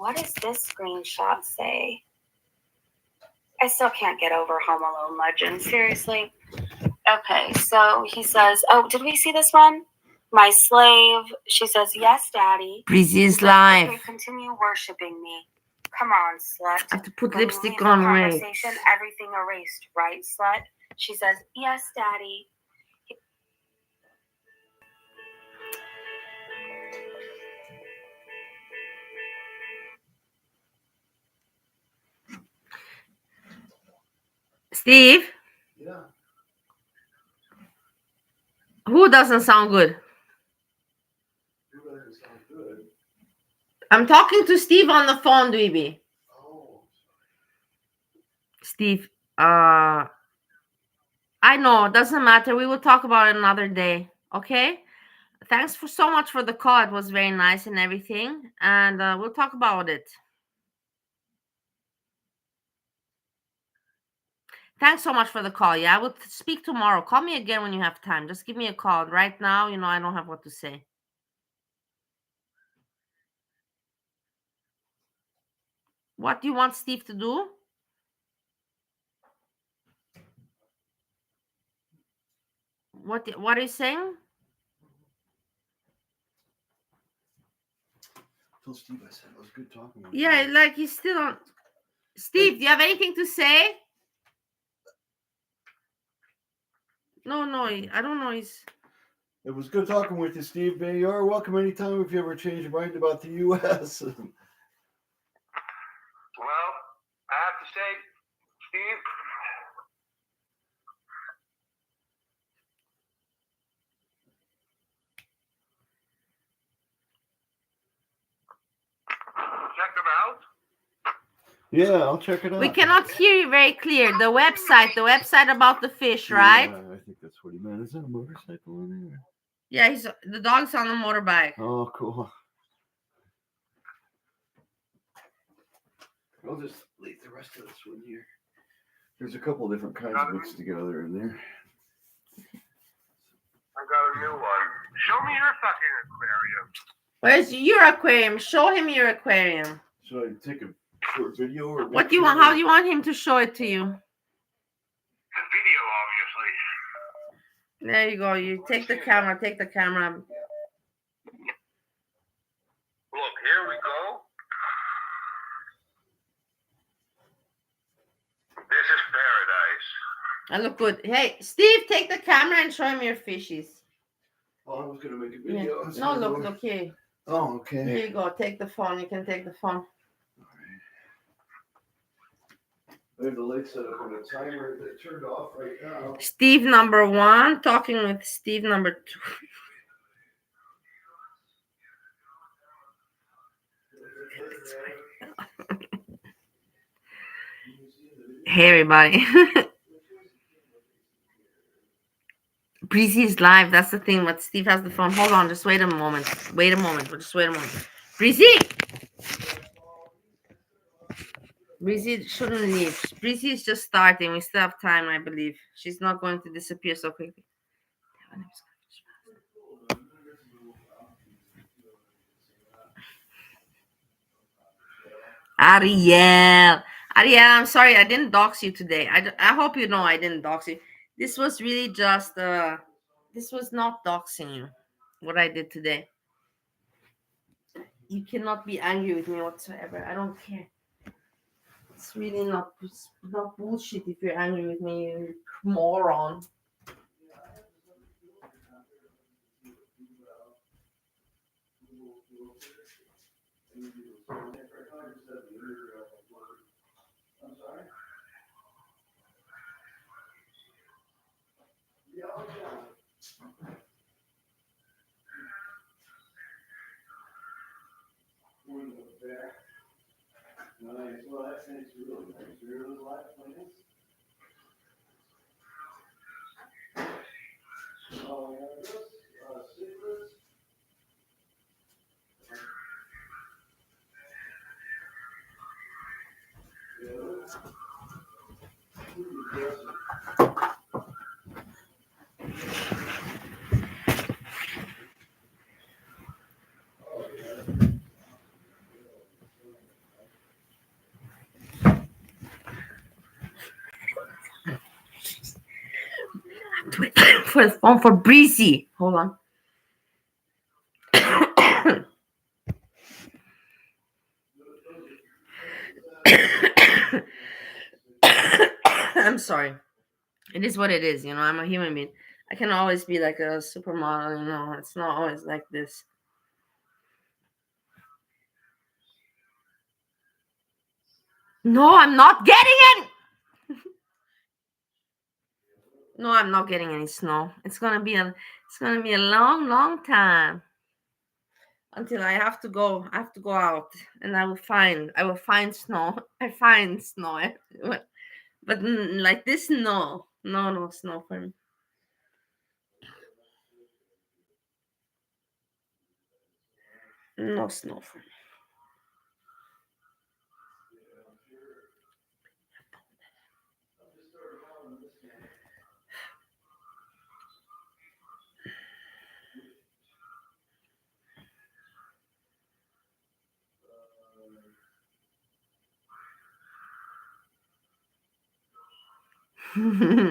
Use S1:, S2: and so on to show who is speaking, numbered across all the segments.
S1: what does this screenshot say? I still can't get over Home Alone legend. Seriously. Okay, so he says, oh, did we see this one? My slave. She says, yes, Daddy.
S2: Breezy is live.
S1: Okay, continue worshiping me. Come on, slut.
S2: I have to put
S1: When
S2: lipstick
S1: you leave
S2: on,
S1: the
S2: right?
S1: conversation, everything erased, right, slut? She says, yes, Daddy.
S2: Steve?
S3: Yeah.
S2: Who doesn't sound good?
S3: Who doesn't sound good?
S2: I'm talking to Steve on the phone, Dweeby.
S3: Oh.
S2: Steve, I know, it doesn't matter. We will talk about it another day, okay? Thanks for so much for the call. It was very nice and everything. And we'll talk about it. Thanks so much for the call. Yeah, I will speak tomorrow. Call me again when you have time. Just give me a call. Right now, I don't have what to say. What do you want Steve to do? What are you saying?
S3: Tell Steve I said it was good talking with
S2: Yeah,
S3: you.
S2: like he's still on. Steve, do you have anything to say? No, I don't know.
S3: It was good talking with you, Steve. Man, you are welcome anytime if you ever change your mind about the U.S.
S4: Well, I have to say, Steve, check them out.
S3: Yeah, I'll check it out.
S2: We cannot hear you very clear. The website about the fish, right?
S3: Yeah, I think that's what he meant. Is that a motorcycle in there?
S2: Yeah, the dog's on a motorbike.
S3: Oh, cool. I'll just leave the rest of this one here. There's a couple different kinds of bits together in there.
S4: I got a new one. Show me your fucking aquarium.
S2: Where's your aquarium? Show him your aquarium.
S3: Should I take a short video or
S2: what do you want? How do you want him to show it to you?
S4: A video, obviously.
S2: There you go. You take the camera. Take the camera.
S4: Look, here we go. This is paradise.
S2: I look good. Hey, Steve, take the camera and show him your fishies.
S3: Oh, I was gonna make a video.
S2: Yeah. No, look here.
S3: Oh, okay.
S2: Here you go. Take the phone. You can take the phone.
S3: All right. I have the light set up on a timer that turned off right now.
S2: Steve number 1, talking with Steve number 2. Hey, everybody. Breezy is live. That's the thing. But Steve has the phone. Hold on. Just wait a moment. Just wait a moment. Breezy! Breezy shouldn't leave. Breezy is just starting. We still have time, I believe. She's not going to disappear so quickly. Ariel, I'm sorry I didn't dox you today. I hope you know I didn't dox you. This was really just this was not doxing you, what I did today. You cannot be angry with me whatsoever. I don't care. It's really not bullshit if you're angry with me, you moron.
S3: I'm sorry? Yeah. Nice. Well, that sounds really nice. You're those live plants? Oh, yeah. This citrus.
S2: for the phone for Breezy. Hold on. I'm sorry. It is what it is, you know. I'm a human being. I can always be like a supermodel, you know. It's not always like this. No, I'm not getting it. No, I'm not getting any snow. It's gonna be a long, long time until I have to go. I have to go out, and I will find snow. I find snow, but like this, no snow for me. No snow for me.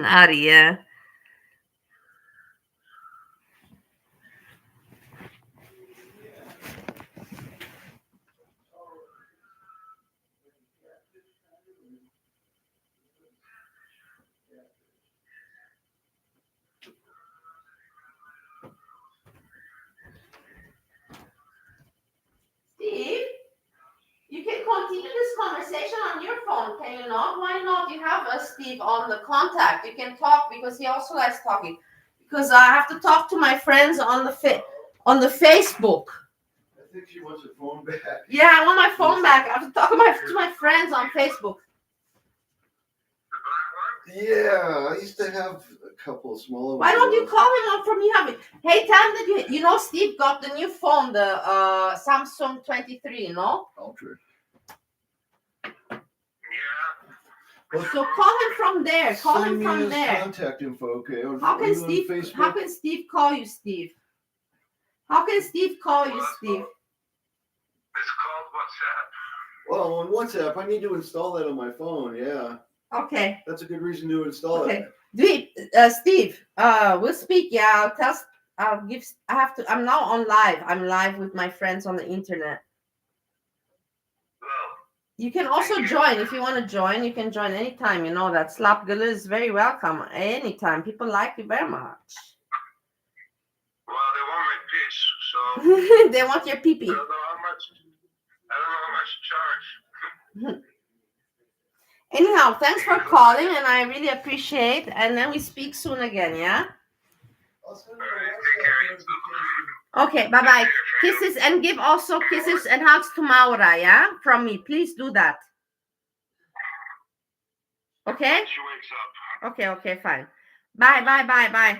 S2: Aria. Steve, you can continue this conversation on your phone, can you not? Why not? You have Steve on the contact. You can talk because he also likes talking. Because I have to talk to my friends on the Facebook.
S3: I think she wants her phone back.
S2: Yeah, I want my phone back. I have to talk to my friends on Facebook.
S3: Yeah, I used to have a couple of smaller.
S2: Why don't you call him up from you have it? Hey, tell him that you know Steve got the new phone, the Samsung 23, no?
S3: Ultra.
S4: Yeah.
S2: So call him from there. Call
S3: Send
S2: him
S3: me
S2: from
S3: his
S2: there.
S3: contact info, okay?
S2: How
S3: Are
S2: can
S3: you
S2: Steve?
S3: on Facebook?
S2: How can Steve call you, Steve? How can Steve call you, Steve?
S4: It's called WhatsApp.
S3: Well, on WhatsApp, I need to install that on my phone. Yeah,
S2: Okay.
S3: that's a good reason to install
S2: Okay.
S3: it.
S2: Steve. We'll speak. Yeah, I'll give. I have to. I'm now on live. I'm live with my friends on the internet.
S4: Well,
S2: You can also join if you want to join. You can join anytime. You know that Slapgul is very welcome anytime. People like you very much.
S4: well, they want my pitch, so
S2: They want your
S4: I
S2: pee-pee.
S4: don't know how much to charge.
S2: Anyhow, thanks for calling, and I really appreciate. And then we speak soon again. Yeah.
S3: I'll send her a WhatsApp notification.
S2: Okay. Bye bye. Kisses and give also kisses and hugs to Maura. Yeah, from me. Please do that. Okay.
S4: When she wakes up.
S2: Okay. Okay. Fine. Bye. Bye. Bye. Bye.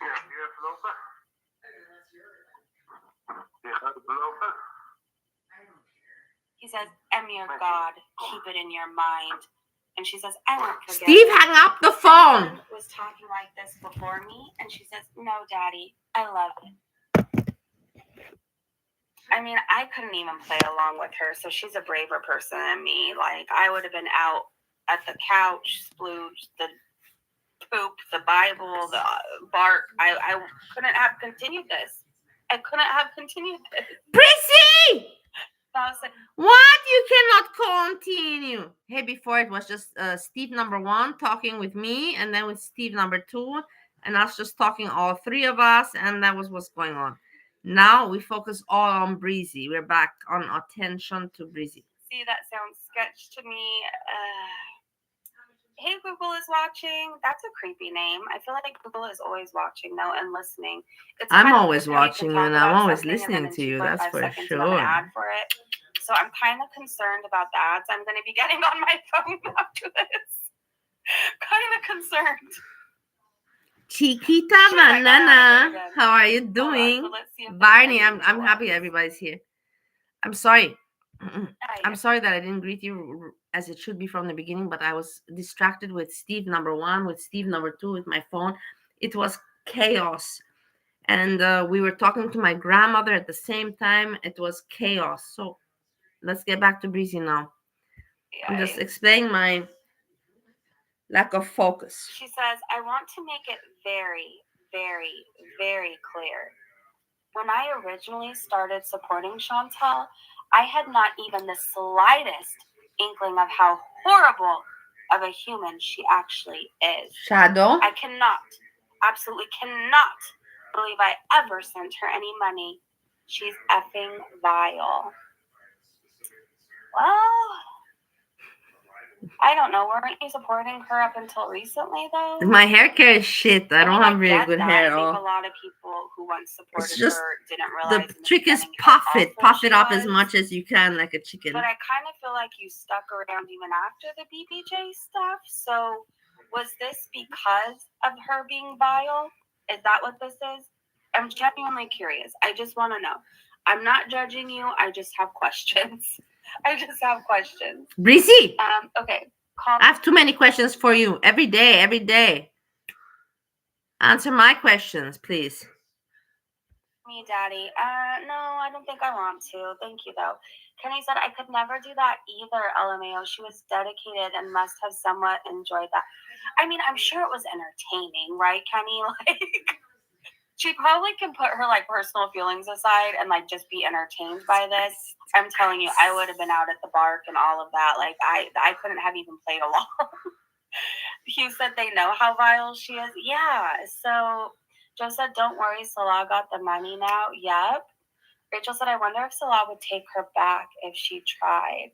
S4: Yeah, you have Lopa? You have Lopa?
S1: He says, "I'm your God. Keep it in your mind." And she says, "I won't forget."
S2: Steve, hang up the phone.
S1: Was talking like this before me, and she says, "No, Daddy, I love it." I mean, I couldn't even play along with her, so she's a braver person than me. Like, I would have been out at the couch, splooged, the poop, the Bible, the bark. I couldn't have continued this. I couldn't have continued this.
S2: Breezy!
S1: So I was like,
S2: What? You cannot continue. Hey, before it was just Steve number 1 talking with me, and then with Steve number 2, and us just talking, all three of us, and that was what's going on. Now we focus all on Breezy. We're back on attention to Breezy.
S1: see, that sounds sketch to me. Hey, Google is watching. That's a creepy name. I feel like Google is always watching though and listening. It's
S2: I'm
S1: kind of
S2: always
S1: creepy to
S2: watching you,
S1: talk
S2: and I'm
S1: about
S2: always
S1: something and then
S2: listening
S1: in
S2: to you. That's
S1: 2.5
S2: for
S1: seconds you have an
S2: sure.
S1: ad for it. So I'm kind of concerned about the ads I'm going to be getting on my phone after this. Kind of concerned.
S2: Chiquita
S1: Shit, I got out of it
S2: Banana,
S1: again.
S2: how are you
S1: Hold on,
S2: doing?
S1: so let's see if there's
S2: Barney,
S1: any
S2: I'm
S1: new
S2: happy
S1: ones.
S2: everybody's here. I'm sorry.
S1: Ah,
S2: I'm
S1: yes.
S2: sorry that I didn't greet you as it should be from the beginning, but I was distracted with Steve number 1, with Steve number 2, with my phone. It was chaos. And we were talking to my grandmother at the same time. It was chaos. So let's get back to Breezy now. I'm just explaining my lack of focus.
S1: She says, I want to make it very, very, very clear. When I originally started supporting Chantal, I had not even the slightest inkling of how horrible of a human she actually is.
S2: Shadow?
S1: I cannot, absolutely cannot believe I ever sent her any money. She's effing vile. Well, I don't know. Weren't you supporting her up until recently, though?
S2: My hair care is shit. I don't have really good hair at
S1: I
S2: all.
S1: think a lot of people who once supported
S2: just
S1: her didn't realize.
S2: The trick is puff it up as much as you can, like a chicken.
S1: But I kind of feel like you stuck around even after the BBJ stuff. So was this because of her being vile? Is that what this is? I'm genuinely curious. I just want to know. I'm not judging you. I just have questions. I just have questions.
S2: Breezy.
S1: Okay.
S2: I have too many questions for you. Every day. Answer my questions, please.
S1: Me, Daddy. No, I don't think I want to. Thank you, though. Kenny said I could never do that either, LMAO. She was dedicated and must have somewhat enjoyed that. I mean, I'm sure it was entertaining, right, Kenny? Like, she probably can put her, like, personal feelings aside and, like, just be entertained by this. I'm telling you, I would have been out at the bark and all of that. Like, I couldn't have even played along. Hugh said they know how vile she is. Yeah, so Joe said, don't worry, Salah got the money now. Yep. Rachel said, I wonder if Salah would take her back if she tried.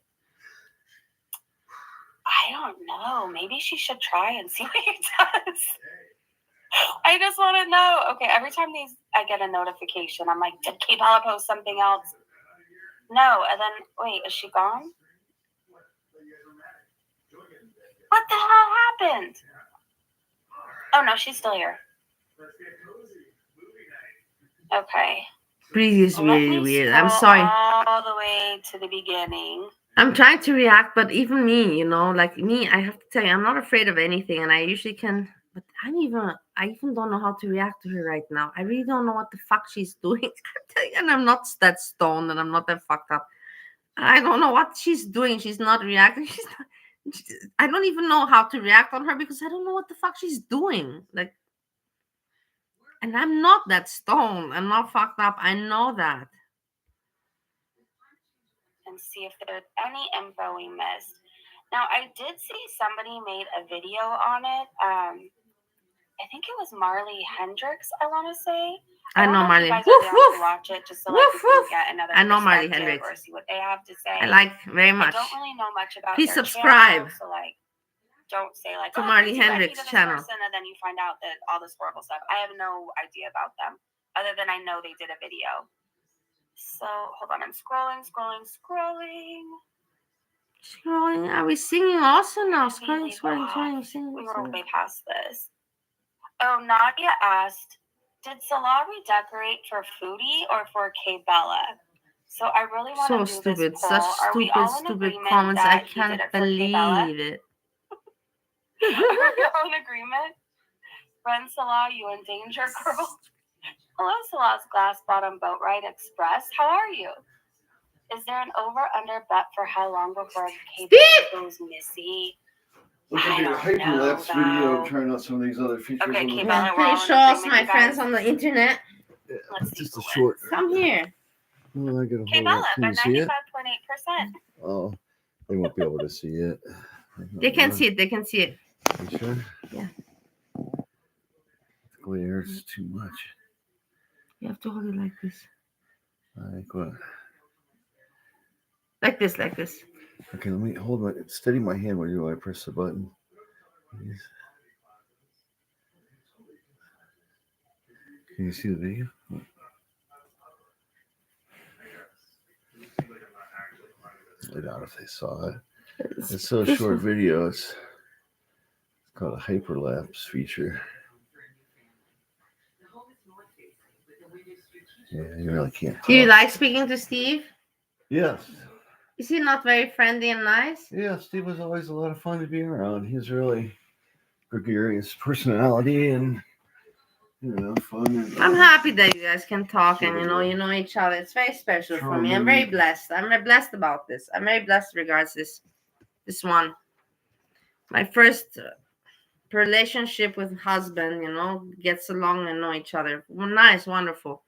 S1: I don't know. Maybe she should try and see what he does. I just want to know. Okay, every time I get a notification, I'm like, did K-Bella post something else? No, and then, wait, is she gone? What the hell happened? Oh, no, she's still here. Okay.
S2: Breezy is really weird. I'm sorry.
S1: All the way to the beginning.
S2: I'm trying to react, but even me, you know, like me, I have to tell you, I'm not afraid of anything, and I usually can. But I even don't know how to react to her right now. I really don't know what the fuck she's doing. I'm telling you, and I'm not that stoned, and I'm not that fucked up. I don't know what she's doing. She's not reacting. I don't even know how to react on her because I don't know what the fuck she's doing. Like, and I'm not that stoned. I'm not fucked up. I know that.
S1: And see if there's any info we missed. Now, I did see somebody made a video on it. I think it was Marley Hendricks, I want to say.
S2: I know Marley.
S1: You guys are down to watch it just so like we can get another
S2: I know Marley
S1: perspective
S2: Hendricks.
S1: or see what they have to say.
S2: I like very much.
S1: I don't really know much about
S2: Please
S1: their
S2: subscribe.
S1: channel, so like don't say like
S2: to Marley Hendricks' channel.
S1: And then you find out that all this horrible stuff. I have no idea about them other than I know they did a video. So hold on, I'm scrolling.
S2: Are we singing also now? Scrolling, singing.
S1: We were way past this. Oh, Nadia asked, did Salah redecorate for Foodie or for K-Bella? So I really want to do
S2: stupid.
S1: this poll.
S2: Such stupid comments. I can't believe it.
S1: Are we all in agreement? Friend Salah, you in danger, girl. Hello, Salah's Glass Bottom Boat Ride Express. How are you? Is there an over-under bet for how long before K-Bella goes missy?
S3: Look at your hyperlapse video. Trying out some of these other features.
S1: Okay,
S2: K-Bella, can you show us my friends on the internet?
S3: Yeah, it's just a short.
S2: Come here.
S3: Oh, I gotta
S1: K-Bella,
S3: can
S1: they're
S3: you see it?
S1: 95.8%.
S3: Oh, they won't be able to see it.
S2: They can see it. They can see it.
S3: You sure?
S2: Yeah.
S3: The glare is too much.
S2: You have to hold it like this.
S3: Like what?
S2: Like this.
S3: Okay, let me steady my hand while I press the button. Please. Can you see the video? I doubt if they saw it. It's so short video. It's called a hyperlapse feature. Yeah, you really can't talk.
S2: Do you like speaking to Steve?
S3: Yes.
S2: Is he not very friendly and nice?
S3: Yeah, Steve was always a lot of fun to be around. He's really gregarious personality, and fun.
S2: I'm happy that you guys can talk
S3: Sort
S2: and
S3: of
S2: you know each other. It's very special for me. I'm
S3: charming.
S2: very blessed. I'm very blessed about this. I'm very blessed regards this one. My first relationship with husband, gets along and know each other. Well, nice, wonderful.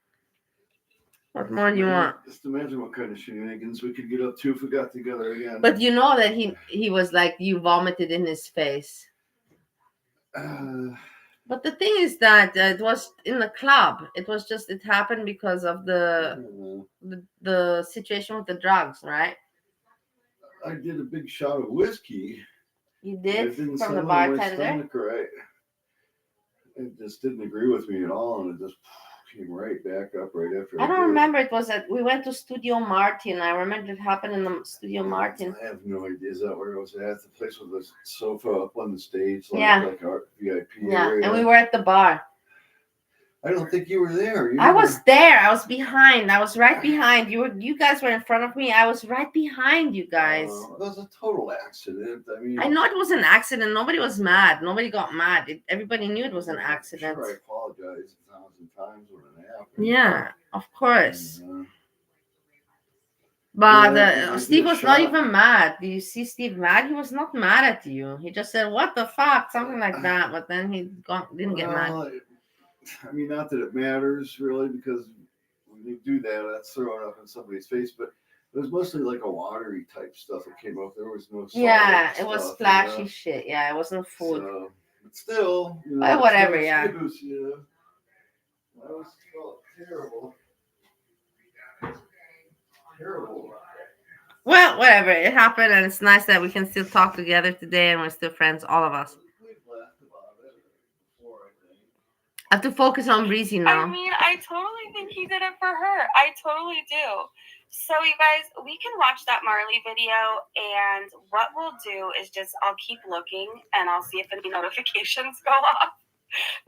S2: What more do you want?
S3: Just imagine what kind of shenanigans we could get up to if we got together again.
S2: But you know that he was like, you vomited in his face. But the thing is that it was in the club. It was just, it happened because of the situation with the drugs, right?
S3: I did a big shot of whiskey.
S2: You did?
S3: It didn't
S2: From the
S3: settle in my
S2: bartender?
S3: stomach right. It just didn't agree with me at all, and it just came right back up right after.
S2: I don't remember. It was we went to Studio Martin. I remember it happened in the Studio Martin.
S3: I have no idea. Is that where it was at? The place with the sofa up on the stage, like our VIP area.
S2: And we were at the bar.
S3: I don't think you were there.
S2: I was there. I was behind. I was right behind. You guys were in front of me. I was right behind you guys.
S3: It was a total accident. I mean,
S2: I know it was an accident. Nobody was mad. Nobody got mad. Everybody knew it was an accident.
S3: Sure, I apologize 1,000 times when it happened.
S2: Yeah, of course. But Steve was not even mad. Do you see Steve mad? He was not mad at you. He just said, "What the fuck?" Something like that. But then he didn't get mad.
S3: I mean, not that it matters really, because when you do that, that's throwing up in somebody's face. But it was mostly like a watery type stuff that came up. There was no.
S2: It was splashy shit. Yeah, it wasn't food.
S3: So, but still,
S2: but whatever.
S3: Yeah. That was terrible. Terrible.
S2: Well, whatever. It happened, and it's nice that we can still talk together today, and we're still friends, all of us. I have to focus on Breezy now.
S1: I mean, I totally think he did it for her. I totally do. So, you guys, we can watch that Marley video, and what we'll do is I'll keep looking, and I'll see if any notifications go off.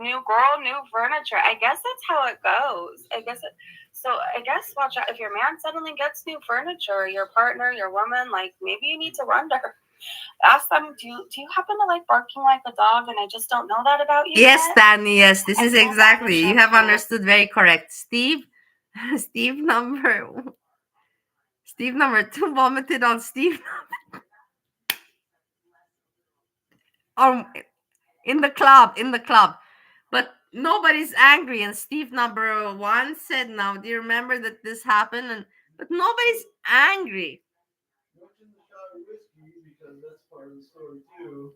S1: New girl, new furniture. I guess that's how it goes. I guess watch out if your man suddenly gets new furniture, your partner, your woman, like maybe you need to run to her. Ask them, do you happen to like barking like a dog and I just don't know that about you?
S2: Yes, Danny, yes. This is exactly. You have understood very correct. Steve number 2 vomited on Steve in the club. But nobody's angry, and Steve number 1 said, "Now, do you remember that this happened?" But nobody's angry.
S3: Because that's part of the story too.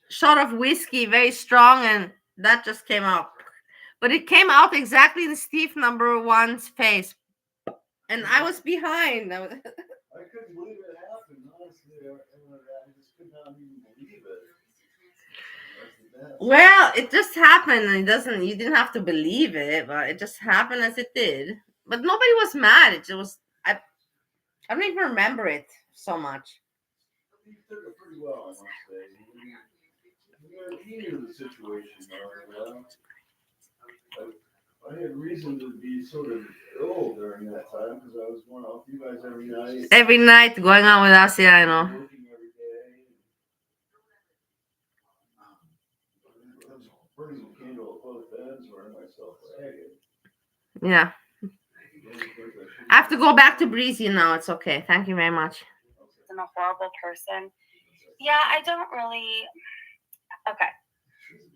S2: Shot of whiskey, very strong, and that just came out. But it came out exactly in Steve number 1's face, and I was behind.
S3: I couldn't believe it happened. Honestly, I just could not even believe it.
S2: Well, it just happened. And you didn't have to believe it, but it just happened as it did. But nobody was mad. It was I don't even remember it so much.
S3: He took it pretty well, I must say. He knew the situation well. I had reason to be sort of ill during that time because I was going out with you guys every night.
S2: Every night, going out with us, yeah, I know.
S3: Working every day. I was burning the candle at both ends, wearing myself ragged.
S2: Yeah. I have to go back to Breezy now. It's okay. Thank you very much.
S1: I'm a horrible person. Yeah, I don't really. Okay.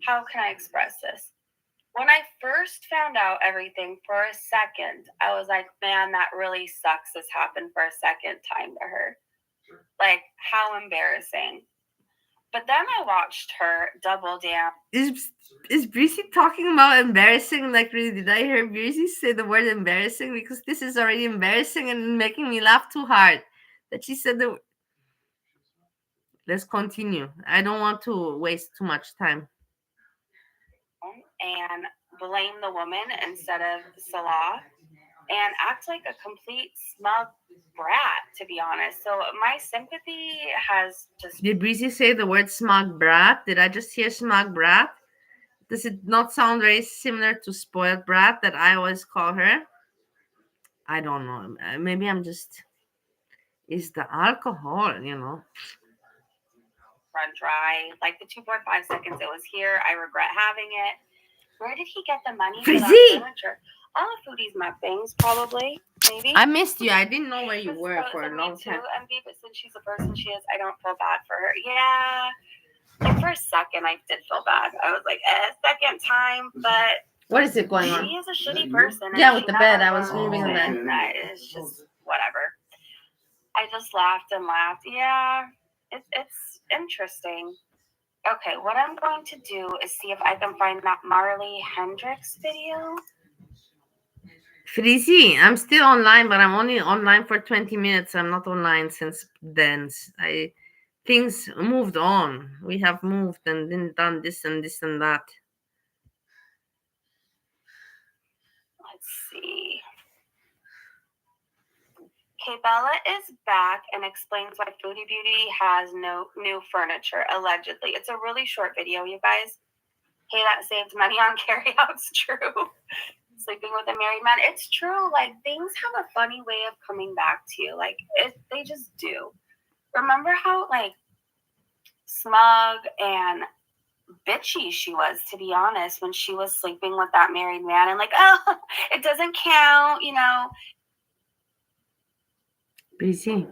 S1: How can I express this? When I first found out everything, for a second, I was like, man, that really sucks. This happened for a second time to her. Like, how embarrassing. But then I watched her double down.
S2: Is Breezy talking about embarrassing? Like, really, did I hear Breezy say the word embarrassing? Because this is already embarrassing and making me laugh too hard. That she said the. Let's continue. I don't want to waste too much time.
S1: And blame the woman instead of Salah. And act like a complete smug brat, to be honest. So my sympathy has just...
S2: Did Breezy say the word smug brat? Did I just hear smug brat? Does it not sound very similar to spoiled brat that I always call her? I don't know. Maybe I'm just... It's the alcohol,
S1: Run dry. Like the 2.5 seconds it was here, I regret having it. Where did he get the money for that
S2: Breezy!
S1: furniture? All of Foodie's Mukbangs, probably. Maybe.
S2: I missed you. I didn't know where you
S1: This
S2: were
S1: goes
S2: for
S1: to
S2: a
S1: me
S2: long
S1: too,
S2: time.
S1: MB, but since she's the person she is, I don't feel bad for her. Yeah. Like for a second, I did feel bad. I was like, second time, but
S2: What is it going on?
S1: she is a shitty person.
S2: Yeah,
S1: and
S2: with
S1: she
S2: the
S1: never
S2: bed. I was
S1: learns,
S2: moving the bed.
S1: and it's just whatever. I just laughed and laughed. Yeah, it's interesting. Okay, what I'm going to do is see if I can find that Marley Hendricks video.
S2: Breezy, I'm still online, but I'm only online for 20 minutes. I'm not online since then. Things moved on. We have moved and then done this and this and that.
S1: Let's see. Okay, Bella is back and explains why Foodie Beauty has no new furniture, allegedly. It's a really short video, you guys. Hey, that saved money on carryouts, true. Sleeping with a married man, it's true. Like, things have a funny way of coming back to you. Like, they just do. Remember how, like, smug and bitchy she was, to be honest, when she was sleeping with that married man and like, oh, it doesn't count, you know.
S2: Breezy.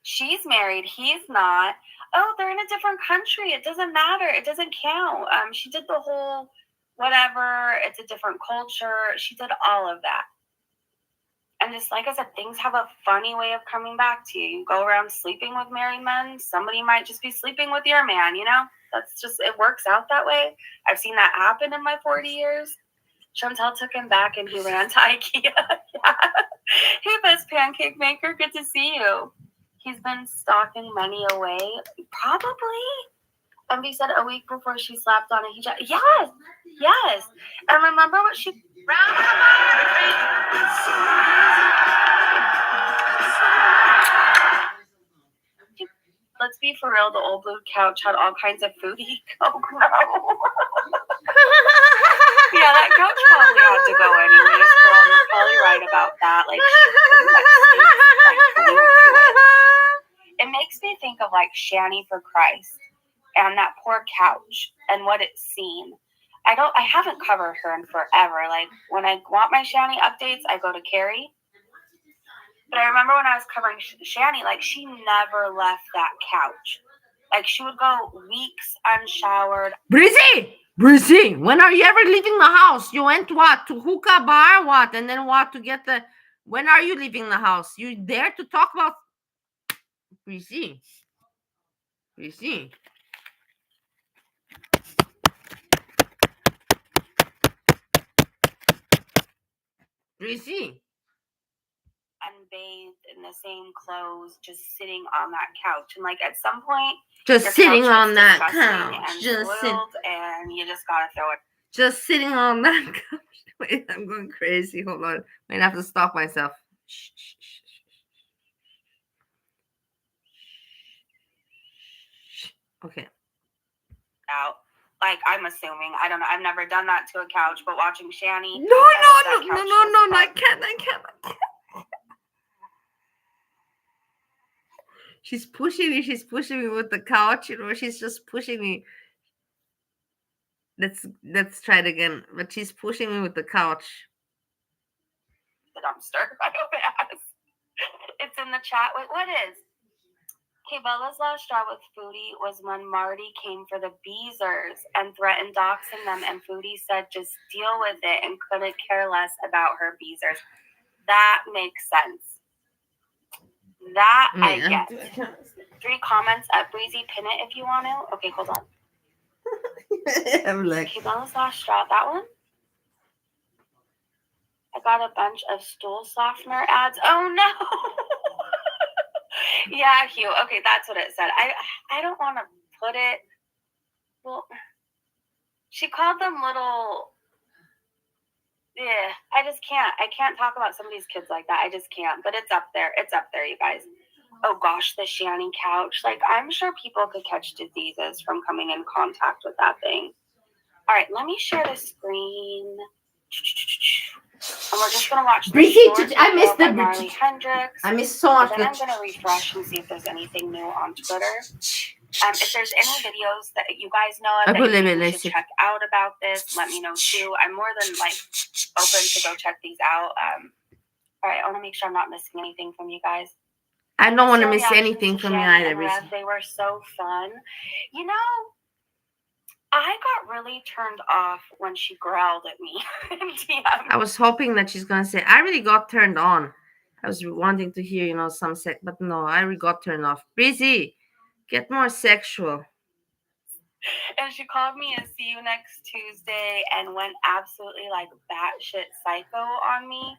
S1: She's married, he's not. Oh, they're in a different country. It doesn't matter. It doesn't count. She did the whole whatever. It's a different culture. She did all of that. And just like I said, things have a funny way of coming back to you. You go around sleeping with married men. Somebody might just be sleeping with your man, you know? That's just, it works out that way. I've seen that happen in my 40 years. Chantel took him back and he ran to IKEA. Yeah. Hey, best pancake maker, good to see you. He's been stocking money away. Probably. Envy said a week before she slapped on a hijab. Yes, yes. And remember what she... Let's be for real, the old blue couch had all kinds of foodie. Oh, no. Yeah, that couch probably had to go anyways, girl. You're probably right about that. Like, it makes me think of, like, Shanny for Christ and that poor couch and what it's seen. I haven't covered her in forever. Like, when I want my Shanny updates, I go to Carrie. But I remember when I was covering Shanny, like, she never left that couch. Like, she would go weeks unshowered.
S2: Breezy, when are you ever leaving the house? You went what? To hookah bar, what? And then what? To get the... When are you leaving the house? You there to talk about... Breezy. Breezy. Breezy.
S1: Unbathed in the same clothes, just sitting on that couch. And like at some point,
S2: Just sitting on that couch.
S1: And and you just gotta throw it.
S2: Just sitting on that couch. Wait, I'm going crazy. Hold on. I have to stop myself. Okay.
S1: Out. Like, I'm assuming. I don't know. I've never done that to a couch, but watching Shanny.
S2: No, I can't. She's pushing me with the couch, you know, she's just pushing me. Let's try it again. But she's pushing me with the couch.
S1: The dumpster. I hope it has. It's in the chat. Wait, what is? Okay, Bella's last straw with Foodie was when Marty came for the Beezers and threatened doxing them, and Foodie said just deal with it and couldn't care less about her Beezers. That makes sense. That I get. 3 comments at Breezy. Pin it if you want to. Okay, hold on.
S2: I'm like,
S1: okay, Bella's last straw. That one? I got a bunch of stool softener ads. Oh no! Yeah, Hugh. Okay, that's what it said. I don't want to put it. Well, she called them little. Yeah, I just can't. I can't talk about somebody's kids like that. I just can't. But it's up there. It's up there, you guys. Oh gosh, the Shanny couch. Like, I'm sure people could catch diseases from coming in contact with that thing. All right, let me share the screen. And we're just gonna watch the
S2: Breezy,
S1: short
S2: I
S1: video
S2: missed the
S1: by Marley Hendricks.
S2: I miss so much.
S1: Then I'm gonna refresh and see if there's anything new on Twitter. If there's any videos that you guys know of that you think we should check out about this, let me know too. I'm more than like open to go check these out. All right, I want to make sure I'm not missing anything from you guys.
S2: I don't want to miss anything from you either, Breezy.
S1: They were so fun. You know, I got really turned off when she growled at me in DM.
S2: I was hoping that she's gonna say, I really got turned on. I was wanting to hear, some sex, but no, I really got turned off. Breezy, get more sexual.
S1: And she called me a see you next Tuesday and went absolutely like batshit psycho on me.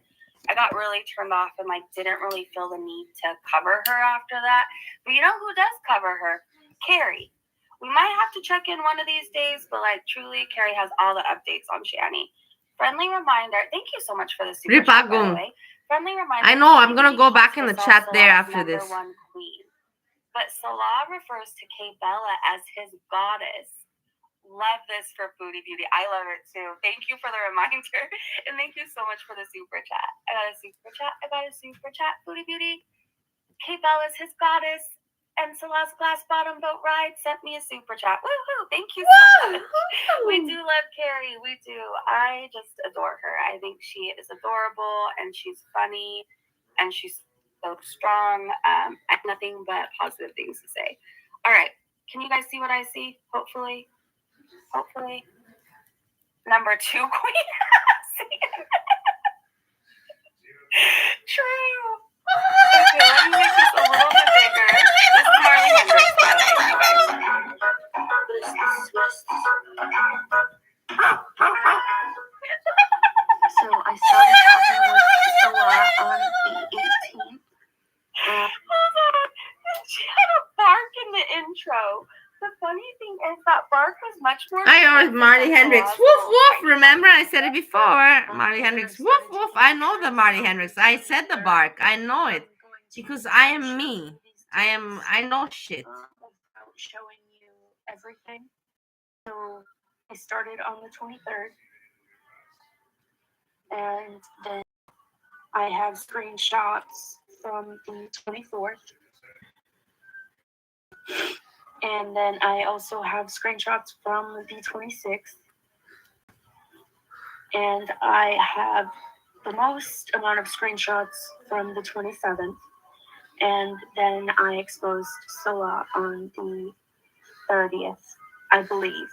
S1: I got really turned off and like didn't really feel the need to cover her after that. But you know who does cover her? Carrie. We might have to check in one of these days, but like truly, Carrie has all the updates on Shani. Friendly reminder. Thank you so much for the super chat, by the way. Friendly reminder.
S2: I know. I'm gonna go back in the chat there after this.
S1: One queen. But Salah refers to Kay Bella as his goddess. Love this for Foodie Beauty. I love it too. Thank you for the reminder. And thank you so much for the super chat. I got a super chat. Foodie Beauty. Kay Bella's his goddess. And Salah's glass bottom boat ride sent me a super chat. Woohoo! Thank you so much. We do love Carrie. We do. I just adore her. I think she is adorable and she's funny and she's so strong. I have nothing but positive things to say. All right. Can you guys see what I see? Hopefully. Number 2 queen. True. Okay, let me make this a little bit bigger. This is Marley Hendricks, by the way, you guys. So I started talking with Salah on the 18th. Hold on. She had a bark in the intro. The funny thing is that bark was much more.
S2: I heard Marley Hendricks. Woof woof. Remember, I said it before. Marley Hendricks. Woof woof. I know the Marley Hendricks. I said the bark. I know it because I am me. I know shit.
S1: Showing you everything. So I started on the 23rd, and then I have screenshots from the 24th. And then I also have screenshots from the 26th. And I have the most amount of screenshots from the 27th. And then I exposed Salah on the 30th, I believe.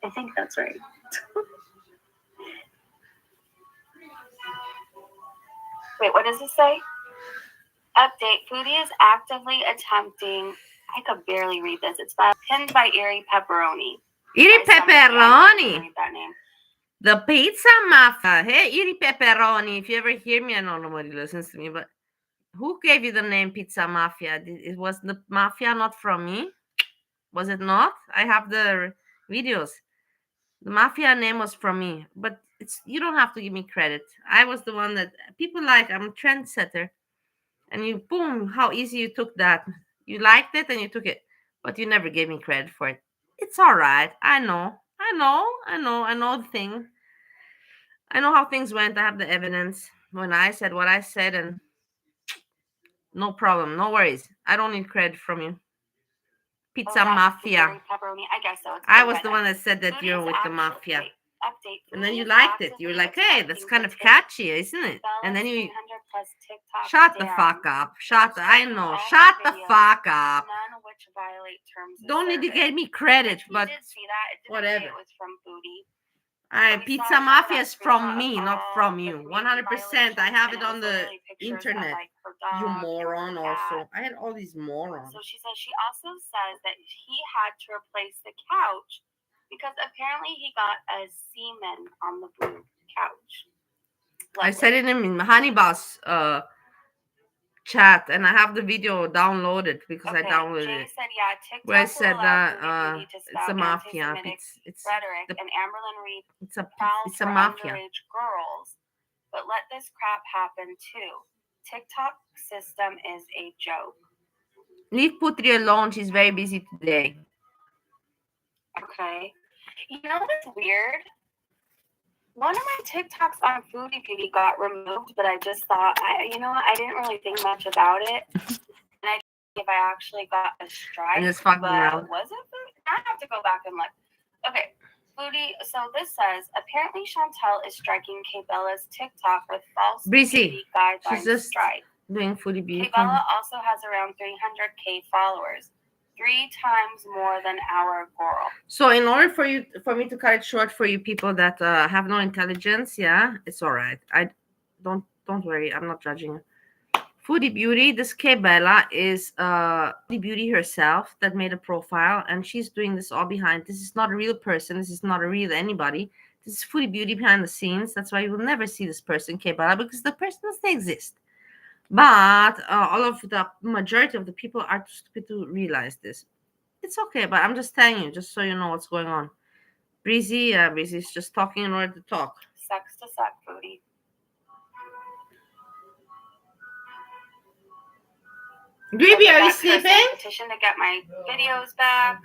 S1: I think that's right. Wait, what does it say? Update. Foodie is actively attempting. I could barely read this. It's pinned by Erie Pepperoni.
S2: Erie Pepperoni. Read that name. The Pizza Mafia. Hey, Erie Pepperoni. If you ever hear me, I know nobody listens to me, but who gave you the name Pizza Mafia? It was the mafia not from me? Was it not? I have the videos. The mafia name was from me, but you don't have to give me credit. I was the one that people like. I'm a trendsetter. And you, boom, how easy you took that. You liked it and you took it, but you never gave me credit for it. It's all right. I know the thing. I know how things went. I have the evidence when I said what I said, and no problem, no worries. I don't need credit from you. Pizza Mafia. I guess so. I was the one that said that you're with the mafia. Update. And then you liked it. You were like, hey, that's kind of catchy, isn't it? And then you shut the fuck up. I know. Shut the fuck up.
S1: None which violate terms.
S2: Don't need to give me credit, but whatever. Pizza Mafia is from me, not from you. 100%. I have it on the internet. You moron also. I had all these morons.
S1: So she also says that he had to replace the couch because apparently he got a semen on the blue couch.
S2: I said it in Honey Boss chat, and I have the video downloaded because I downloaded
S1: Jay
S2: it.
S1: Said, yeah, TikTok
S2: where I said that
S1: it's
S2: a mafia.
S1: It's rhetoric, and Amberlyn Reed
S2: it's a mafia.
S1: Girls, but let this crap happen too. TikTok system is a joke.
S2: Leave Putri alone. She's very busy today.
S1: Okay. You know what's weird? One of my TikToks on Foodie Beauty got removed, but I just thought, you know what? I didn't really think much about it, and I if I actually got a strike,
S2: And it's fucking
S1: but
S2: around.
S1: was it Foodie? I have to go back and look. Okay, Foodie. So this says apparently Chantel is striking Kay Bella's TikTok with false
S2: Breezy.
S1: beauty guidelines
S2: She's just
S1: strike.
S2: doing Foodie Beauty.
S1: Kay Bella also has around 300K followers, 3 times more than our girl.
S2: So in order for me to cut it short for you people that have no intelligence, yeah, it's all right. I don't worry, I'm not judging you. Foodie Beauty, this Kay Bella is Foodie Beauty herself that made a profile, and she's doing this all behind. This is not a real person. This is not a real anybody. This is Foodie Beauty behind the scenes. That's why you will never see this person, Kay Bella, because the person doesn't exist. But all of the majority of the people are too stupid to realize this. It's okay, but I'm just telling you, just so you know what's going on. Breezy is just talking in order to talk.
S1: Sucks to suck, Foodie.
S2: Greeby, are you
S1: That's her
S2: sleeping?
S1: petition to get my videos back.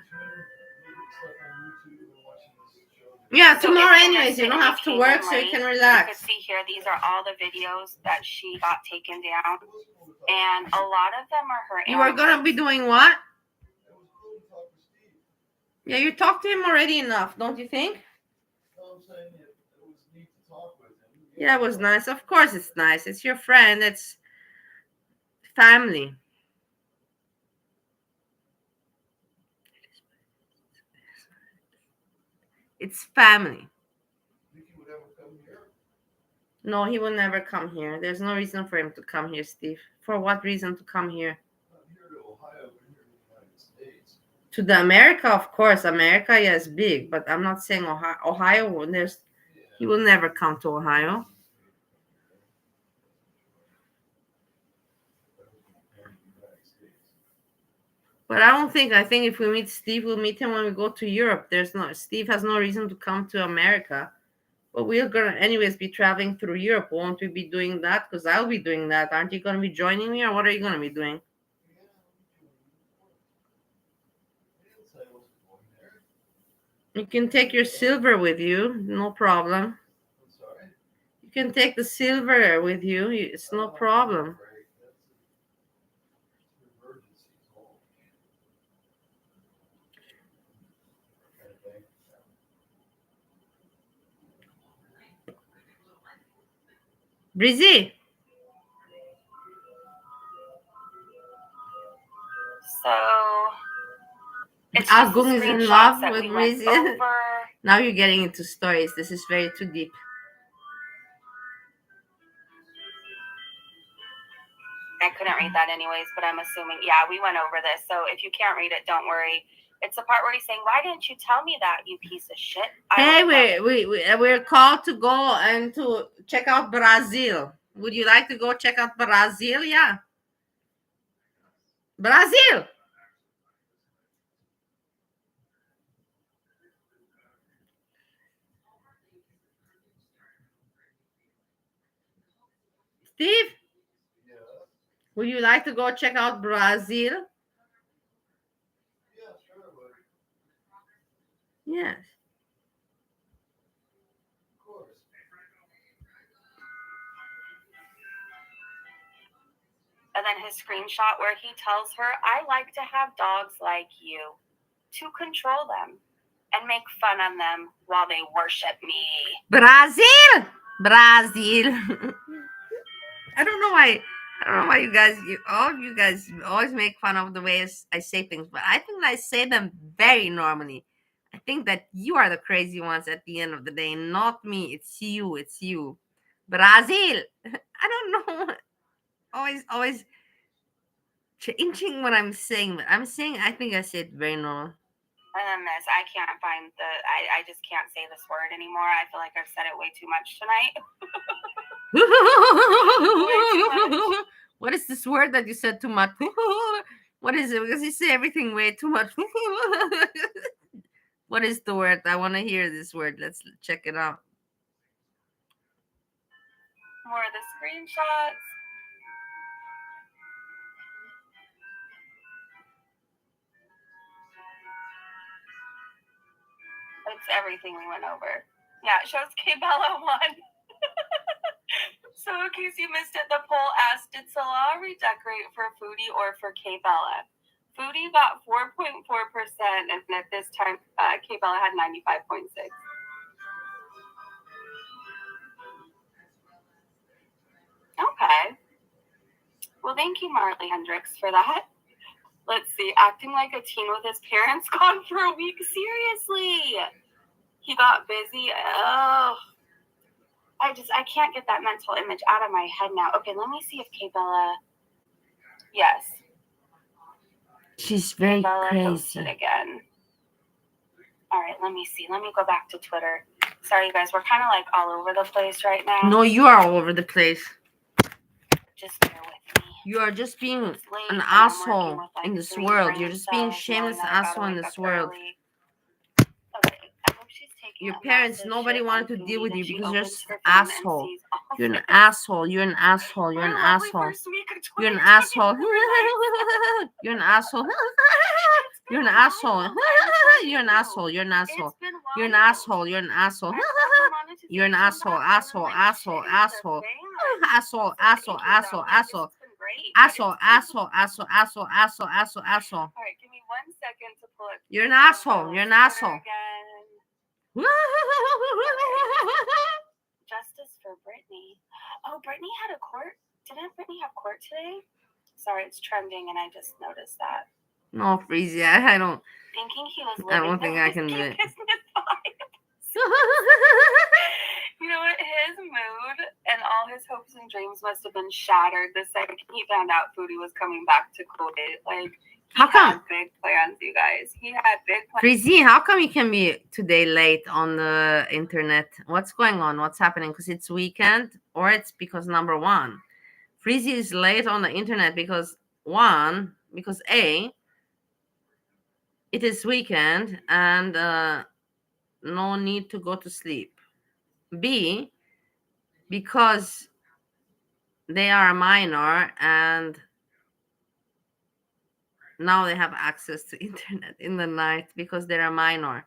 S2: Yeah,
S1: So
S2: tomorrow
S1: if you
S2: anyways.
S1: missed
S2: You
S1: it
S2: don't
S1: and you
S2: have to
S1: came
S2: work,
S1: in
S2: so you
S1: late,
S2: can
S1: You could
S2: relax.
S1: see here, these are all the videos that she got taken down, and a lot of them are her
S2: You are gonna be doing what? Yeah, you talked to him already enough, don't you think? Yeah, it was nice. Of course it's nice. It's your friend. It's family. It's family. No, he will never come here. There's no reason for him to come here, Steve. For what reason to come here? To the America, of course. America, yes, big, but I'm not saying Ohio. Ohio, he will never come to Ohio. But I don't think. I think if we meet Steve, we'll meet him when we go to Europe. Steve has no reason to come to America. But we're gonna anyways be traveling through Europe. Won't we be doing that? Because I'll be doing that. Aren't you gonna be joining me, or what are you gonna be doing? You can take your silver with you, no problem. You can take the silver with you. It's no problem. Breezy.
S1: So it's
S2: Agung is in love with
S1: we
S2: Breezy. Now you're getting into stories. This is very too deep.
S1: I couldn't read that anyways, but I'm assuming, yeah, we went over this. So if you can't read it, don't worry. It's the part where he's saying, "Why didn't you tell me that, you piece of shit?"
S2: Hey, we're called to go and to check out Brazil. Would you like to go check out Brazil? Yeah. Brazil. Steve, would you like to go check out Brazil? Yes.
S1: And then his screenshot where he tells her, "I like to have dogs like you, to control them and make fun of them while they worship me."
S2: Brazil. Brazil. I don't know why. All of you guys always make fun of the way I say things, but I think I say them very normally. I think that you are the crazy ones at the end of the day, not me. It's you. It's you. Brazil. I don't know. Always changing what I'm saying, but I'm saying I think I said very normal.
S1: And then this, I can't find I just can't say this word anymore. I feel like I've said it way too much tonight.
S2: What is this word that you said too much? What is it? Because you say everything way too much. What is the word? I want to hear this word. Let's check it out.
S1: More of the screenshots. It's everything we went over. Yeah, it shows Kay Bella won. So in case you missed it, the poll asked, did Salah redecorate for Foodie or for Kay Bella? Foodie got 4.4%, and at this time, Kay Bella had 95.6%. Okay. Well, thank you, Marley Hendricks, for that. Let's see. Acting like a teen with his parents gone for a week. Seriously. He got busy. Oh. I can't get that mental image out of my head now. Okay, let me see if Kay Bella. Yes.
S2: She's very
S1: Bella
S2: crazy.
S1: posted again. All right, let me see. Let me go back to Twitter. Sorry, you guys. We're kind of like all over the place right now.
S2: No, you are all over the place.
S1: Just bear with me.
S2: You are just being
S1: It's late
S2: an
S1: and I'm working
S2: asshole
S1: with, like,
S2: in this
S1: 3
S2: world.
S1: brain
S2: You're just being
S1: cells,
S2: shameless
S1: knowing that I gotta
S2: asshole in
S1: wake
S2: this
S1: up
S2: world.
S1: early. Okay, I hope she's taking
S2: Your
S1: a
S2: parents,
S1: massive
S2: nobody
S1: shit
S2: wanted
S1: on
S2: to deal
S1: Foodie
S2: with
S1: that
S2: you
S1: she
S2: because you're
S1: opens
S2: an
S1: her phone and
S2: asshole.
S1: sees all
S2: You're an
S1: this.
S2: asshole. You're an asshole. You're an
S1: My lovely
S2: asshole.
S1: first week of
S2: You're an
S1: 2024
S2: asshole.
S1: life.
S2: You're an asshole.
S1: It's been
S2: You're an
S1: a
S2: asshole.
S1: while. I'm telling
S2: You're an
S1: you.
S2: asshole. You're an asshole.
S1: It's been
S2: You're an
S1: wild.
S2: asshole. You're an asshole.
S1: I got my
S2: You're an
S1: monetization
S2: asshole.
S1: back, and I'm
S2: Asshole.
S1: like,
S2: Asshole.
S1: shit,
S2: Asshole.
S1: the thing.
S2: Asshole.
S1: So
S2: Asshole.
S1: thank you,
S2: Asshole.
S1: though. Like,
S2: Asshole.
S1: this has been great. But
S2: Asshole.
S1: it's been...
S2: Asshole. Asshole. Asshole. Asshole. Asshole. Asshole.
S1: All right, give me 1 second to pull it.
S2: You're an asshole. You're an asshole.
S1: Again. Justice for Brittany. Oh, Brittany had a court. Didn't Brittany have court today? Sorry, it's trending, and I just noticed that.
S2: No, Breezy, I don't.
S1: Thinking he was living
S2: I don't think I can do it.
S1: business vibes. You know what? His mood and all his hopes and dreams must have been shattered the second he found out Foodie was coming back to Kuwait. Like, he had big plans, you guys. He had big plans.
S2: Breezy, how come you can be today late on the internet? What's going on? What's happening? Because it's weekend, or it's because number one, Breezy is late on the internet because A, it is weekend and no need to go to sleep. B, because they are a minor and now they have access to internet in the night because they're a minor.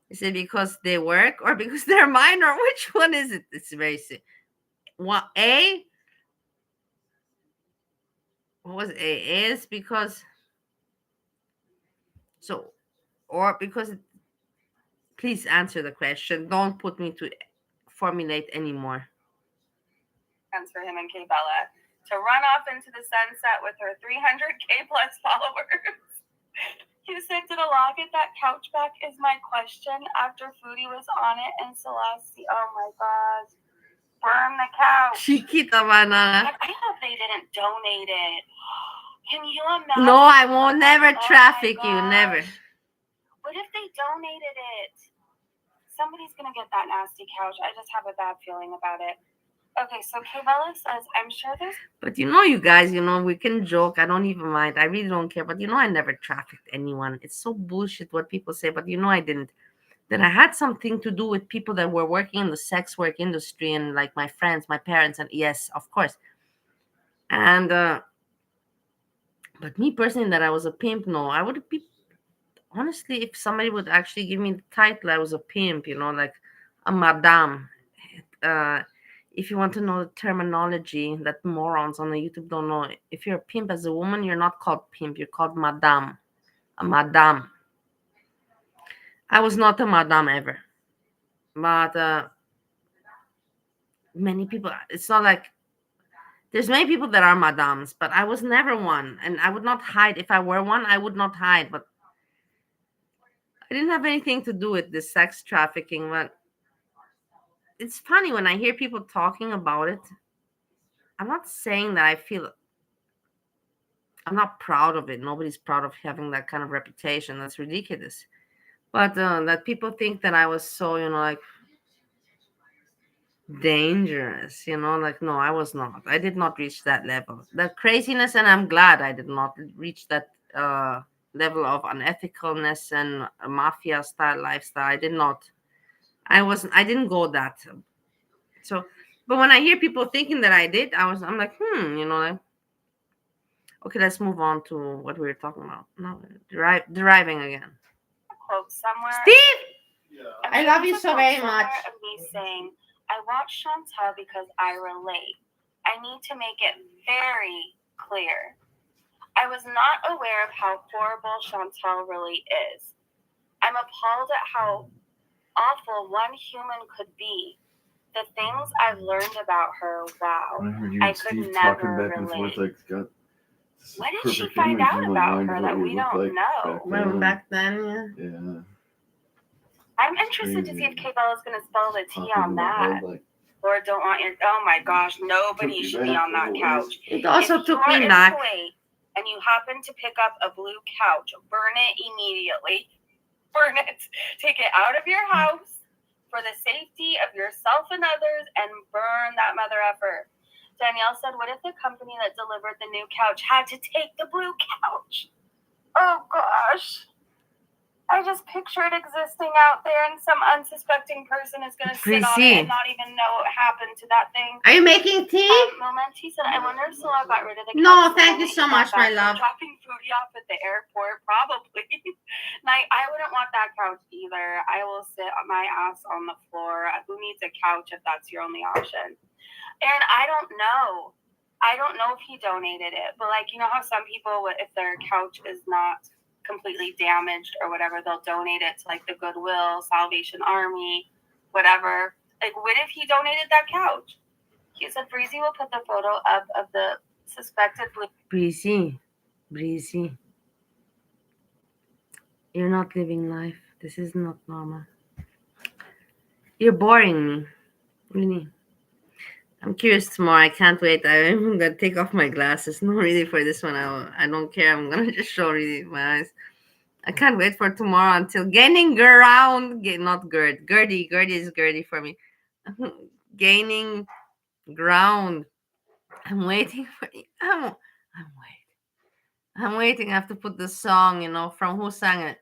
S2: Is it because they work or because they're minor? Which one is it? It's very simple. What A? What was A? Is because so, or because. Please answer the question. Don't put me to formulate anymore.
S1: For him and Kay Bella to run off into the sunset with her 300K plus followers. He said, did Allah get that couch back is my question after Foodie was on it and Selassie. Oh my God. Burn the couch.
S2: Chiquita banana.
S1: I hope they didn't donate it. Can you imagine?
S2: No, I won't never traffic you. Never.
S1: What if they donated it? Somebody's going to get that nasty couch. I just have a bad feeling about it. Okay, so Kayvella says, I'm sure there's...
S2: But you guys, we can joke. I don't even mind. I really don't care. But I never trafficked anyone. It's so bullshit what people say. But I didn't. That I had something to do with people that were working in the sex work industry and like my friends, my parents. And yes, of course. And, but me personally, that I was a pimp, no. I would be... Honestly, if somebody would actually give me the title, I was a pimp, like a madame. If you want to know the terminology that morons on the YouTube don't know, if you're a pimp as a woman, you're not called pimp, you're called madame. A madame. I was not a madame ever. But many people, it's not like, there's many people that are madames, but I was never one. And I would not hide. If I were one, I would not hide. But I didn't have anything to do with this sex trafficking. But it's funny when I hear people talking about it. I'm not saying that I'm not proud of it. Nobody's proud of having that kind of reputation. That's ridiculous. But that people think that I was so, like dangerous, like no, I was not. I did not reach that level. The craziness, and I'm glad I did not reach that level of unethicalness and a mafia style lifestyle. I did not. I didn't go that. So, but when I hear people thinking that I did, I'm like, like, okay, let's move on to what we were talking about. No, deriving again.
S1: Quote somewhere.
S2: Steve! I love you so very much.
S1: Of me saying, I watch Chantal because I relate. I need to make it very clear. I was not aware of how horrible Chantal really is. I'm appalled at how awful one human could be. The things I've learned about her, wow.
S3: I heard you
S1: I
S3: and
S1: could
S3: Steve
S1: never
S3: talking back and forth
S1: relate.
S3: like got this
S1: What did she
S3: perfect
S1: find
S3: image
S1: out
S3: in my
S1: about
S3: mind
S1: her
S3: of
S1: that
S3: what
S1: we
S3: you look
S1: don't
S3: like
S1: know?
S2: Well, back then, yeah.
S3: Yeah.
S1: I'm interested to see if Kate Bella's going to spell the T
S3: Popping
S1: on
S3: in my
S1: that.
S3: head like
S1: Lord, don't want your. Oh my gosh, nobody
S3: Took me
S1: should be
S3: back
S1: on that
S3: a little
S1: couch.
S2: It also
S1: If
S2: took
S1: you're
S2: me
S1: in
S2: back.
S1: Kuwait and you happen to pick up a blue couch, burn it immediately. Burn it. Take it out of your house for the safety of yourself and others, and burn that mother effer. Danielle said, what if the company that delivered the new couch had to take the blue couch? Oh gosh. I just picture it existing out there, and some unsuspecting person is going to sit on it and not even know what happened to that thing.
S2: Are you making tea?
S1: Momenti said, I wonder if Sola got rid of the couch.
S2: No, thank you so much, my love.
S1: Dropping foodie off at the airport, probably. I wouldn't want that couch either. I will sit on my ass on the floor. Who needs a couch if that's your only option? And I don't know. I don't know if he donated it, but like, you know how some people, if their couch is not completely damaged or whatever, they'll donate it to like the Goodwill, Salvation Army, whatever. Like, what if he donated that couch? He said Breezy will put the photo up of the suspected
S2: Breezy. You're not living life. This is not normal. You're boring me. Really. I'm curious tomorrow. I can't wait. I'm gonna take off my glasses. No, really, for this one, I don't care. I'm gonna just show really my eyes. I can't wait for tomorrow until gaining ground. Not gird. Gertie is Gertie for me. Gaining ground. I'm waiting for. I'm waiting. I'm waiting. I have to put the song. From who sang it?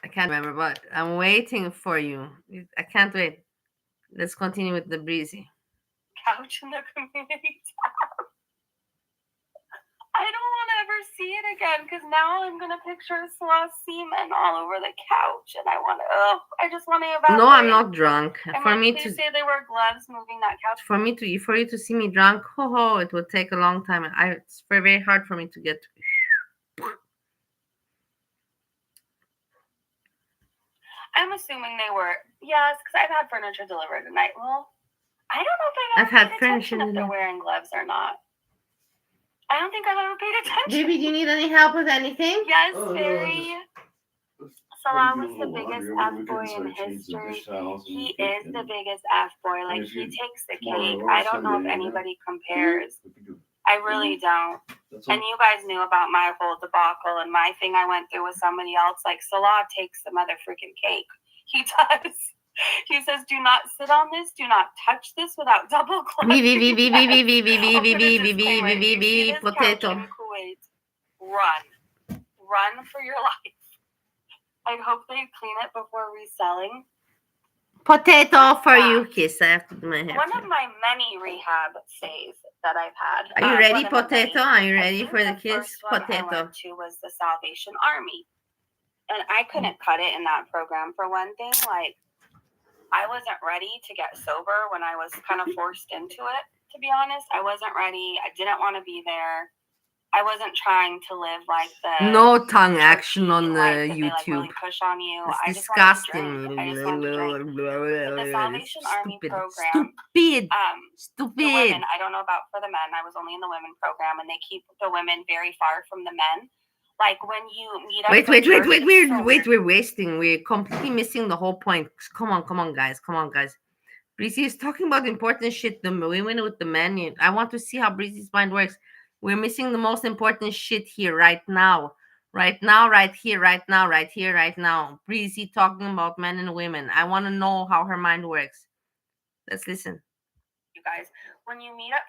S2: I can't remember, but I'm waiting for you. I can't wait. Let's continue with the Breezy.
S1: Couch in the community tab. I don't want to ever see it again because now I'm gonna picture Sloth semen all over the couch, and I just want to evaporate.
S2: No, I'm not drunk.
S1: Please say they wear gloves moving that couch.
S2: For you to see me drunk, it would take a long time. It's very hard for me to get.
S1: I'm assuming they were, yes, because I've had furniture delivered tonight. Well, I don't know if
S2: I've had furniture
S1: if they're wearing gloves or not. I don't think I've ever paid attention.
S2: Baby, do you need any help with anything?
S1: Yes, very. Salah was the biggest F-boy in history. He is the biggest F-boy. Like, he takes the cake. I don't know if anybody compares. I really don't. And you guys knew about my whole debacle and my thing I went through with somebody else. Like, Salah takes the mother freaking cake. He does. He says, do not sit on this. Do not touch this without double closing. Potato. Run. Run for your life. I hope they clean it before reselling.
S2: Potato for you, kiss. I have to do my hair.
S1: One of my many rehab stays that I've had.
S2: Are you ready, Potato? Are you ready for the kiss?
S1: Potato. I went to was the Salvation Army. And I couldn't cut it in that program for one thing. Like, I wasn't ready to get sober when I was kind of forced into it, to be honest. I wasn't ready. I didn't want to be there. I wasn't trying to live like the
S2: no tongue action on the YouTube.
S1: Really push on you.
S2: It's disgusting.
S1: I just wanted to drink. The Salvation Army program.
S2: Stupid.
S1: The women, I don't know about for the men. I was only in the women program, and they keep the women very far from the men. Like when you meet up.
S2: Wait, we're wasting. We're completely missing the whole point. Come on, guys. Breezy is talking about important shit. The women with the men. I want to see how Breezy's mind works. We're missing the most important shit here right now. Right now. Breezy talking about men and women. I want to know how her mind works. Let's listen.
S1: You guys, when you meet up,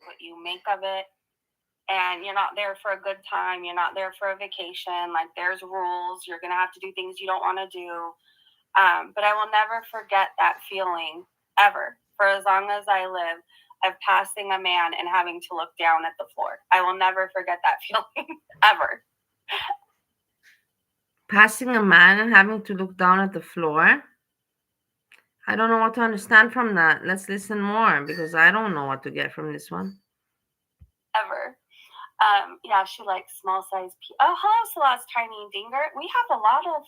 S1: what you make of it, and you're not there for a good time. You're not there for a vacation. Like, there's rules. You're going to have to do things you don't want to do. But I will never forget that feeling ever. For as long as I live, of passing a man and having to look down at the floor. I will never forget that feeling ever.
S2: Passing a man and having to look down at the floor. I don't know what to understand from that. Let's listen more because I don't know what to get from this one.
S1: Ever. Yeah, she likes small size. Oh, hello, Salah's Tiny Dinger. We have a lot of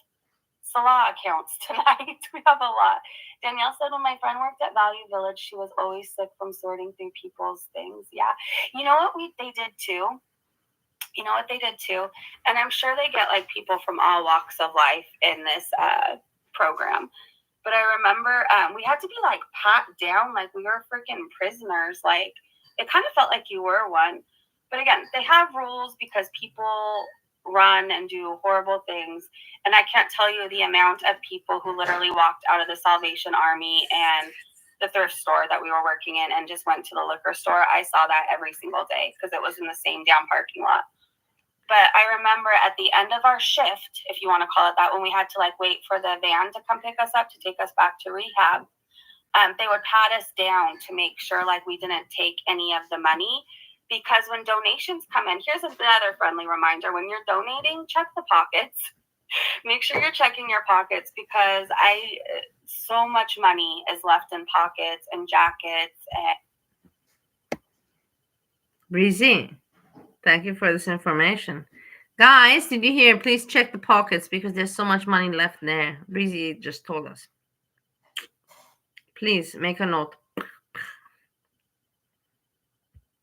S1: Salah accounts tonight. We have a lot. Danielle said when my friend worked at Value Village, she was always sick from sorting through people's things. Yeah. You know what they did too? You know what they did too? And I'm sure they get like people from all walks of life in this program. But I remember we had to be like pat down like we were freaking prisoners. Like it kind of felt like you were one. But again, they have rules because people run and do horrible things. And I can't tell you the amount of people who literally walked out of the Salvation Army and the thrift store that we were working in and just went to the liquor store. I saw that every single day because it was in the same damn parking lot. But I remember at the end of our shift, if you want to call it that, when we had to like wait for the van to come pick us up to take us back to rehab, they would pat us down to make sure like we didn't take any of the money. Because when donations come in, here's another friendly reminder: when you're donating, check the pockets. Make sure you're checking your pockets because so much money is left in pockets and jackets.
S2: Breezy, thank you for this information. Guys, did you hear? Please check the pockets because there's so much money left there. Breezy just told us. Please make a note.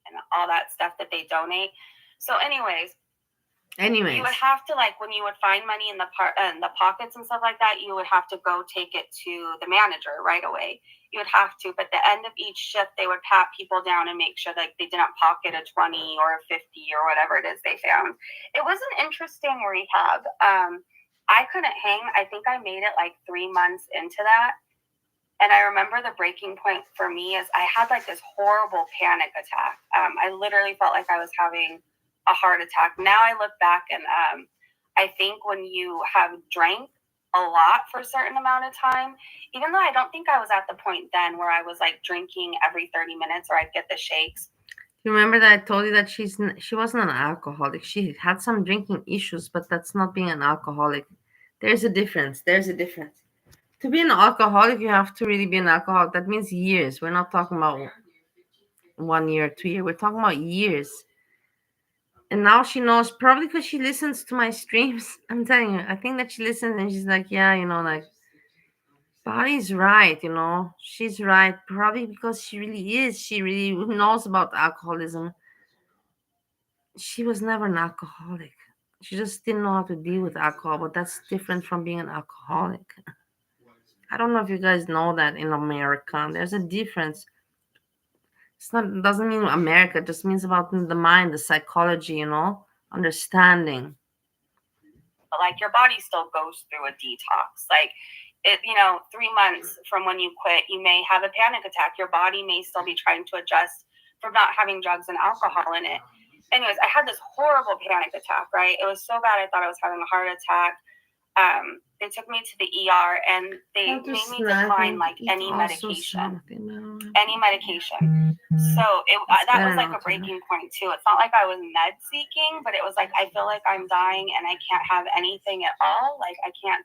S1: And all that stuff that they donate. So anyways,
S2: Anyways,
S1: you would have to like when you would find money in the pockets and stuff like that, you would have to go take it to the manager right away. You would have to, but at the end of each shift, they would pat people down and make sure that they didn't pocket a 20 or a 50 or whatever it is they found. It was an interesting rehab. I couldn't hang. I think I made it like 3 months into that. And I remember the breaking point for me is I had like this horrible panic attack. I literally felt like I was having a heart attack. Now I look back and I think when you have drank a lot for a certain amount of time, even though I don't think I was at the point then where I was like drinking every 30 minutes or I'd get the shakes.
S2: You remember that I told you that she wasn't an alcoholic. She had some drinking issues, but that's not being an alcoholic. There's a difference. There's a difference. To be an alcoholic, you have to really be an alcoholic. That means years. We're not talking about 1 year, 2 years. We're talking about years. And now she knows, probably because she listens to my streams. I'm telling you, I think that she listens and she's like, yeah, like, Body's right, she's right. Probably because she really is. She really knows about alcoholism. She was never an alcoholic. She just didn't know how to deal with alcohol, but that's different from being an alcoholic. I don't know if you guys know that in America. There's a difference. It doesn't mean America, it just means about the mind, the psychology, understanding.
S1: Like your body still goes through a detox. Like 3 months from when you quit, you may have a panic attack. Your body may still be trying to adjust from not having drugs and alcohol in it. Anyways, I had this horrible panic attack, right? It was so bad I thought I was having a heart attack. They took me to the ER and they made me decline like any medication. Any medication. So that was like a breaking point too. It's not like I was med seeking, but it was like I feel like I'm dying and I can't have anything at all. Like I can't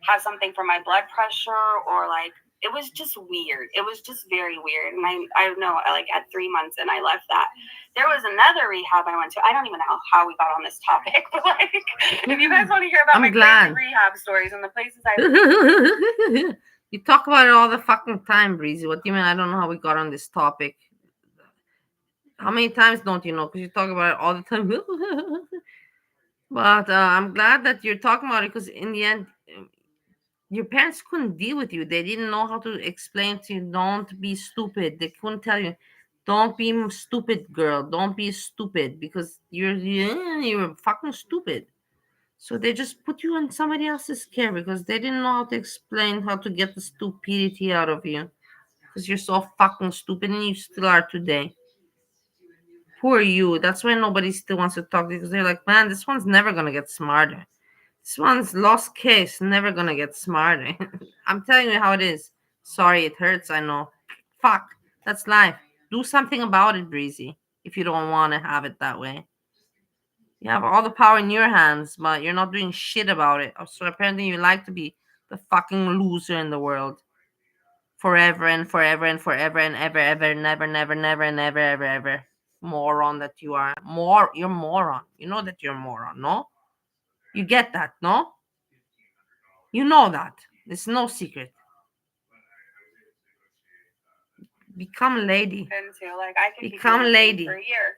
S1: have something for my blood pressure or like it was just weird. It was just very weird. And I know like at 3 months and I left that. There was another rehab I went to. I don't even know how we got on this topic, but like if you guys want to hear about my crazy rehab stories and the places I've
S2: You talk about it all the fucking time, Breezy. What do you mean I don't know how we got on this topic? How many times don't you know? Because you talk about it all the time. But I'm glad that you're talking about it because in the end, your parents couldn't deal with you. They didn't know how to explain to you, don't be stupid. They couldn't tell you, don't be stupid, girl. Don't be stupid because you're fucking stupid. So they just put you in somebody else's care because they didn't know how to explain how to get the stupidity out of you. Because you're so fucking stupid and you still are today. Poor you. That's why nobody still wants to talk to you because they're like, man, this one's never gonna get smarter. This one's lost case, never gonna get smarter. I'm telling you how it is. Sorry, it hurts, I know. Fuck, that's life. Do something about it, Breezy, if you don't want to have it that way. You have all the power in your hands, but you're not doing shit about it. So apparently you like to be the fucking loser in the world. Forever and forever and forever and ever, ever, never, never, never, and ever, ever, ever. Moron that you are. You're moron. You know that you're moron, no? You get that, no? You know that. It's no secret. Become lady.
S1: Into like I could
S2: Become
S1: keep
S2: lady.
S1: for a year.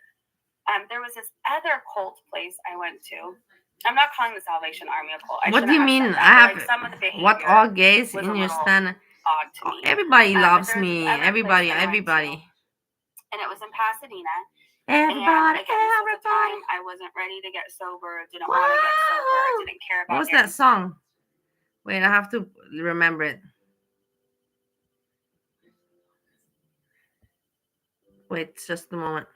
S1: There was this other cult place I went to. I'm not calling the Salvation Army a cult.
S2: What do you mean? I have
S1: some of the behavior
S2: what all gays
S1: was
S2: in
S1: a
S2: your
S1: little
S2: stand?
S1: odd to me.
S2: Everybody
S1: But
S2: loves
S1: there was
S2: me.
S1: this other
S2: Everybody,
S1: place I went to,
S2: everybody.
S1: and it was in Pasadena.
S2: Everybody,
S1: and again, this was a time I wasn't ready to get sober, didn't want to get sober, didn't care about
S2: What was that
S1: getting
S2: song? Wait, I have to remember it. Wait, just a moment.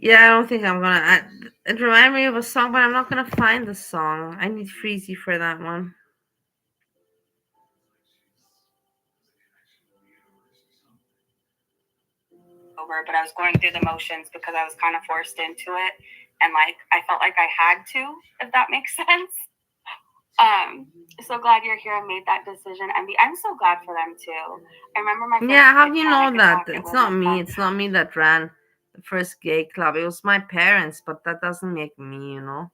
S2: Yeah, I don't think I'm gonna. It reminded me of a song, but I'm not gonna find the song. I need Freezy for that one.
S1: over, but I was going through the motions because I was kind of forced into it, and like I felt like I had to, if that makes sense. So glad you're here and made that decision, and I'm so glad for them too. I remember my first
S2: Yeah, how do you know
S1: panic
S2: that?
S1: attack, it
S2: It's not
S1: wasn't
S2: me.
S1: fun.
S2: It's not me that ran the first gay club. It was my parents, but that doesn't make me, you know.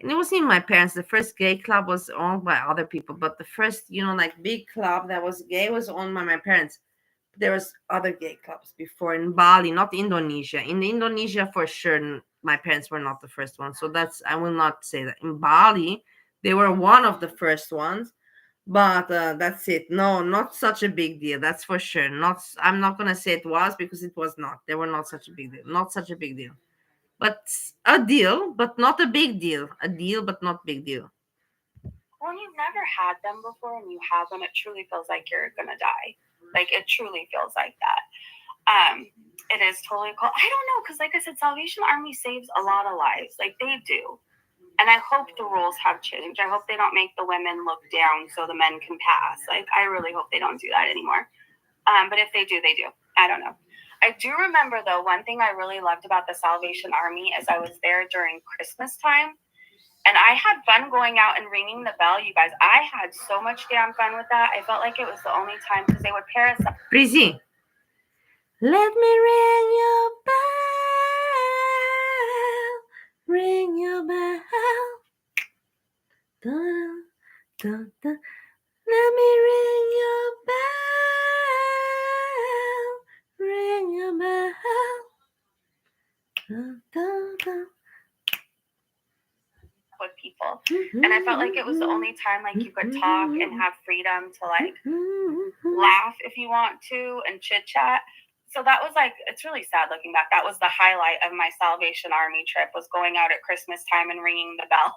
S2: And it wasn't even my parents. The first gay club was owned by other people, but the first, you know, like big club that was gay was owned by my parents. There was other gay clubs before in Bali, not Indonesia. In Indonesia, for sure, my parents were not the first ones. So that's I will not say that. In Bali, they were one of the first ones, but that's it. No, not such a big deal. That's for sure. Not. I'm not gonna say it was because it was not. They were not such a big deal. Not such a big deal. But a deal, but not a big deal. A deal, but not big deal.
S1: When you've never had them before and you have them, it truly feels like you're gonna die. Like it truly feels like that. It is totally cool. I don't know, because like I said, Salvation Army saves a lot of lives. Like they do. And I hope the rules have changed. I hope they don't make the women look down so the men can pass. Like I really hope they don't do that anymore. But if they do, they do. I don't know. I do remember though, one thing I really loved about the Salvation Army is I was there during Christmas time. And I had fun going out and ringing the bell, you guys. I had so much damn fun with that. I felt like it was the only time because they would pair us up.
S2: Breezy, let me ring your bell. Ring your bell. Dun, dun, dun. Let me ring your bell. Ring your bell. Dun, dun, dun.
S1: With people, and I felt like it was the only time like you could talk and have freedom to like laugh if you want to and chit chat. So that was like, it's really sad looking back. That was the highlight of my Salvation Army trip, was going out at Christmas time and ringing the bell.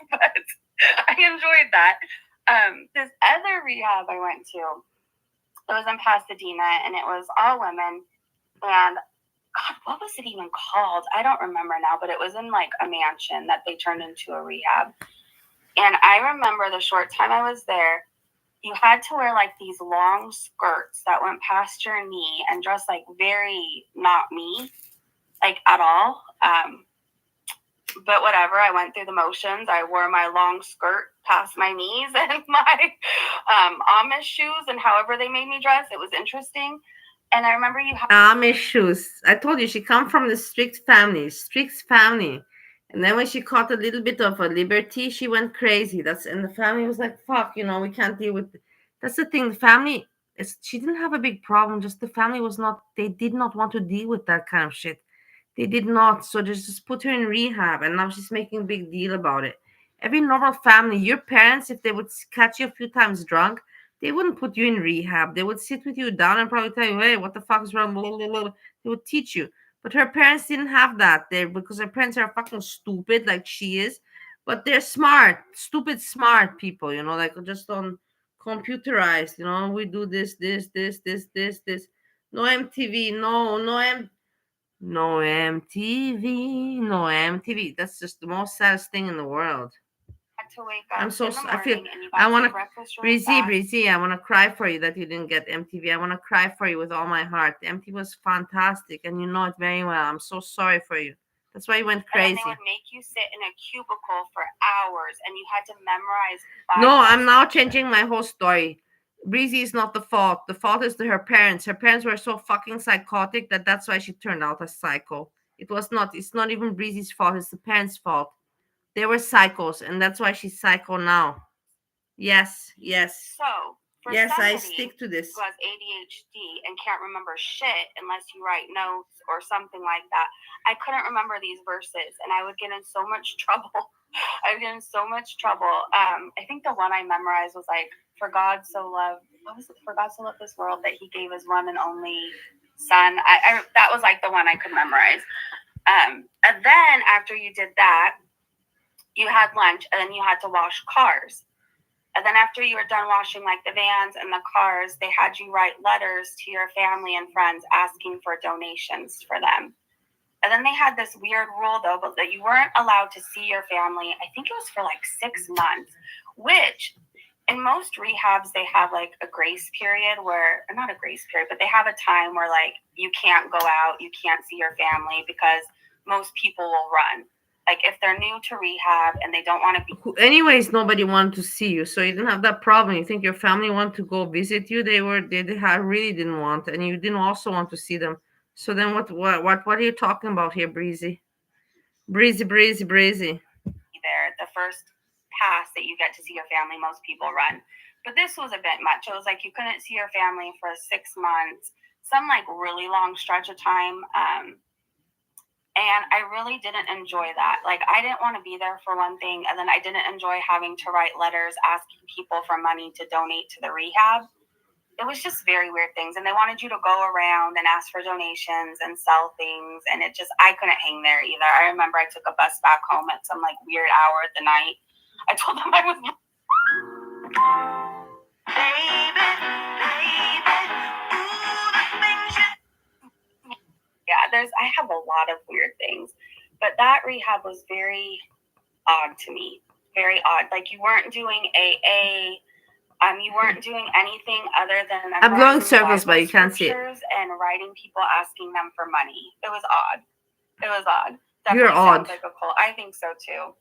S1: But I enjoyed that. This other rehab I went to, it was in Pasadena, and it was all women. And God, what was it even called? I don't remember now, but it was in like a mansion that they turned into a rehab. And I remember the short time I was there, you had to wear like these long skirts that went past your knee and dress like very not me, like at all. But whatever, I went through the motions. I wore my long skirt past my knees and my Amish shoes, and however they made me dress, it was interesting. And I remember you had
S2: Amish shoes. I told you she come from the strict family. And then when she caught a little bit of a liberty, she went crazy. And the family was like, "Fuck, you know, we can't deal with That's the thing. The family is she didn't have a big problem. Just the family was not. They did not want to deal with that kind of shit. They did not. So they just put her in rehab, and now she's making a big deal about it. Every normal family, your parents, if they would catch you a few times drunk, they wouldn't put you in rehab. They would sit with you down and probably tell you, "Hey, what the fuck is wrong?" Blah, blah, blah. They would teach you. But her parents didn't have that there because her parents are fucking stupid, like she is. But they're smart, stupid, smart people. Like just on computerized. We do this. No MTV, no MTV, no MTV. That's just the most saddest thing in the world.
S1: Had to wake up
S2: I'm so.
S1: in the
S2: I feel.
S1: morning and you
S2: I
S1: got
S2: want
S1: to
S2: to.
S1: breakfast really
S2: Breezy,
S1: fast.
S2: Breezy. I want to cry for you that you didn't get MTV. I want to cry for you with all my heart. The MTV was fantastic, and you know it very well. I'm so sorry for you. That's why you went
S1: And then
S2: crazy.
S1: they would make you sit in a cubicle for hours and you had to memorize
S2: No,
S1: Bible
S2: I'm now
S1: scripture.
S2: changing my whole story. Breezy is not the fault. The fault is her parents. Her parents were so fucking psychotic that's why she turned out a psycho. It was not. It's not even Breezy's fault. It's the parents' fault. They were psychos, and that's why she's psycho now. Yes, yes,
S1: So, for
S2: yes. I
S1: somebody
S2: stick to this.
S1: who has ADHD and can't remember shit unless you write notes or something like that, I couldn't remember these verses and I would get in so much trouble. I would get in so much trouble. I think the one I memorized was like, for God so loved, what was it? For God so loved this world that he gave his one and only son. That was like the one I could memorize. And then after you did that, you had lunch and then you had to wash cars. And then after you were done washing like the vans and the cars, they had you write letters to your family and friends asking for donations for them. And then they had this weird rule though, but that you weren't allowed to see your family. I think it was for like 6 months, which in most rehabs they have like a grace period where, or not a grace period, but they have a time where like you can't go out, you can't see your family because most people will run. Like if they're new to rehab and they don't want to be.
S2: Anyways, nobody wanted to see you, so you didn't have that problem. You think your family wanted to go visit you? They really didn't want, and you didn't also want to see them. So then what are you talking about here, Breezy? Breezy.
S1: There, the first pass that you get to see your family, most people run. But this was a bit much. It was like you couldn't see your family for 6 months, some like really long stretch of time. And I really didn't enjoy that. Like, I didn't want to be there for one thing. And then I didn't enjoy having to write letters asking people for money to donate to the rehab. It was just very weird things. And they wanted you to go around and ask for donations and sell things. And I couldn't hang there either. I remember I took a bus back home at some like weird hour at the night. I told them I was. Yeah, I have a lot of weird things. But that rehab was very odd to me. Very odd. Like you weren't doing AA. You weren't doing anything other than
S2: I'm going circles, but you can't see it.
S1: And writing people asking them for money. It was odd.
S2: You're
S1: Definitely
S2: odd.
S1: Sounds like a cult. I think so too.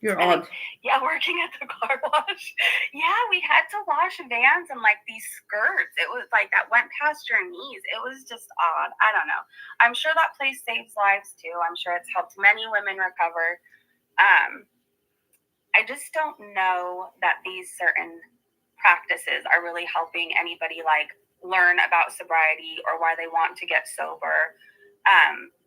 S2: You're odd.
S1: Yeah, working at the car wash. Yeah, we had to wash vans and like these skirts. It was like that went past your knees. It was just odd. I don't know. I'm sure that place saves lives too. I'm sure it's helped many women recover. I just don't know that these certain practices are really helping anybody like learn about sobriety or why they want to get sober.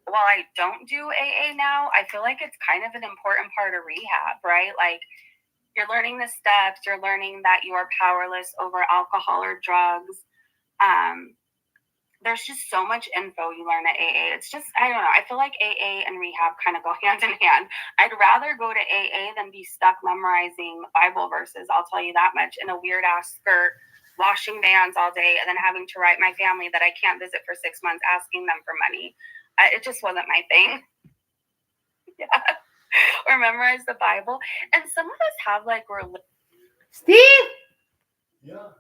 S1: While I don't do AA now, I feel like it's kind of an important part of rehab, right? Like you're learning the steps, you're learning that you are powerless over alcohol or drugs. There's just so much info you learn at AA. It's just, I don't know. I feel like AA and rehab kind of go hand in hand. I'd rather go to AA than be stuck memorizing Bible verses. I'll tell you that much in a weird ass skirt, washing vans all day, and then having to write my family that I can't visit for 6 months, asking them for money. It just wasn't my thing. Yeah. Or memorize the Bible. And some of us have like
S2: Steve?
S3: Yeah.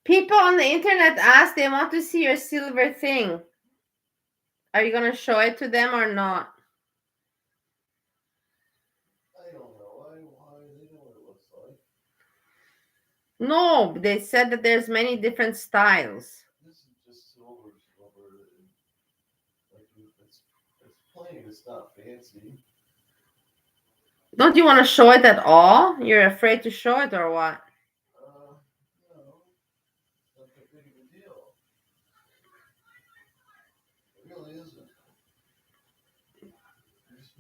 S2: People on the internet ask, they want to see your silver thing. Are you going to show it to them or not?
S3: I don't know. They know what it looks like.
S2: No, they said that there's many different styles.
S3: This is just silver. Like it's plain. It's not fancy.
S2: Don't you want to show it at all? You're afraid to show it or what?
S3: No.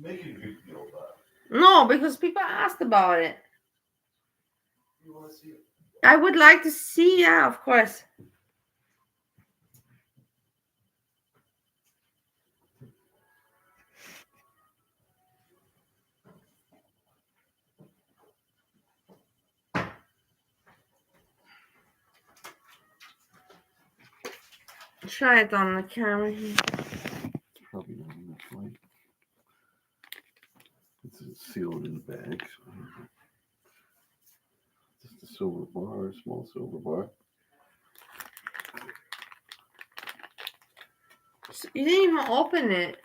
S3: Make a big deal about
S2: No, because people asked about it.
S3: it. You want to see it?
S2: I would like to see, yeah, of course. Try it on the camera here.
S3: Probably not enough light. It's sealed in the bag. So just a silver bar, a small silver bar.
S2: You didn't even open it.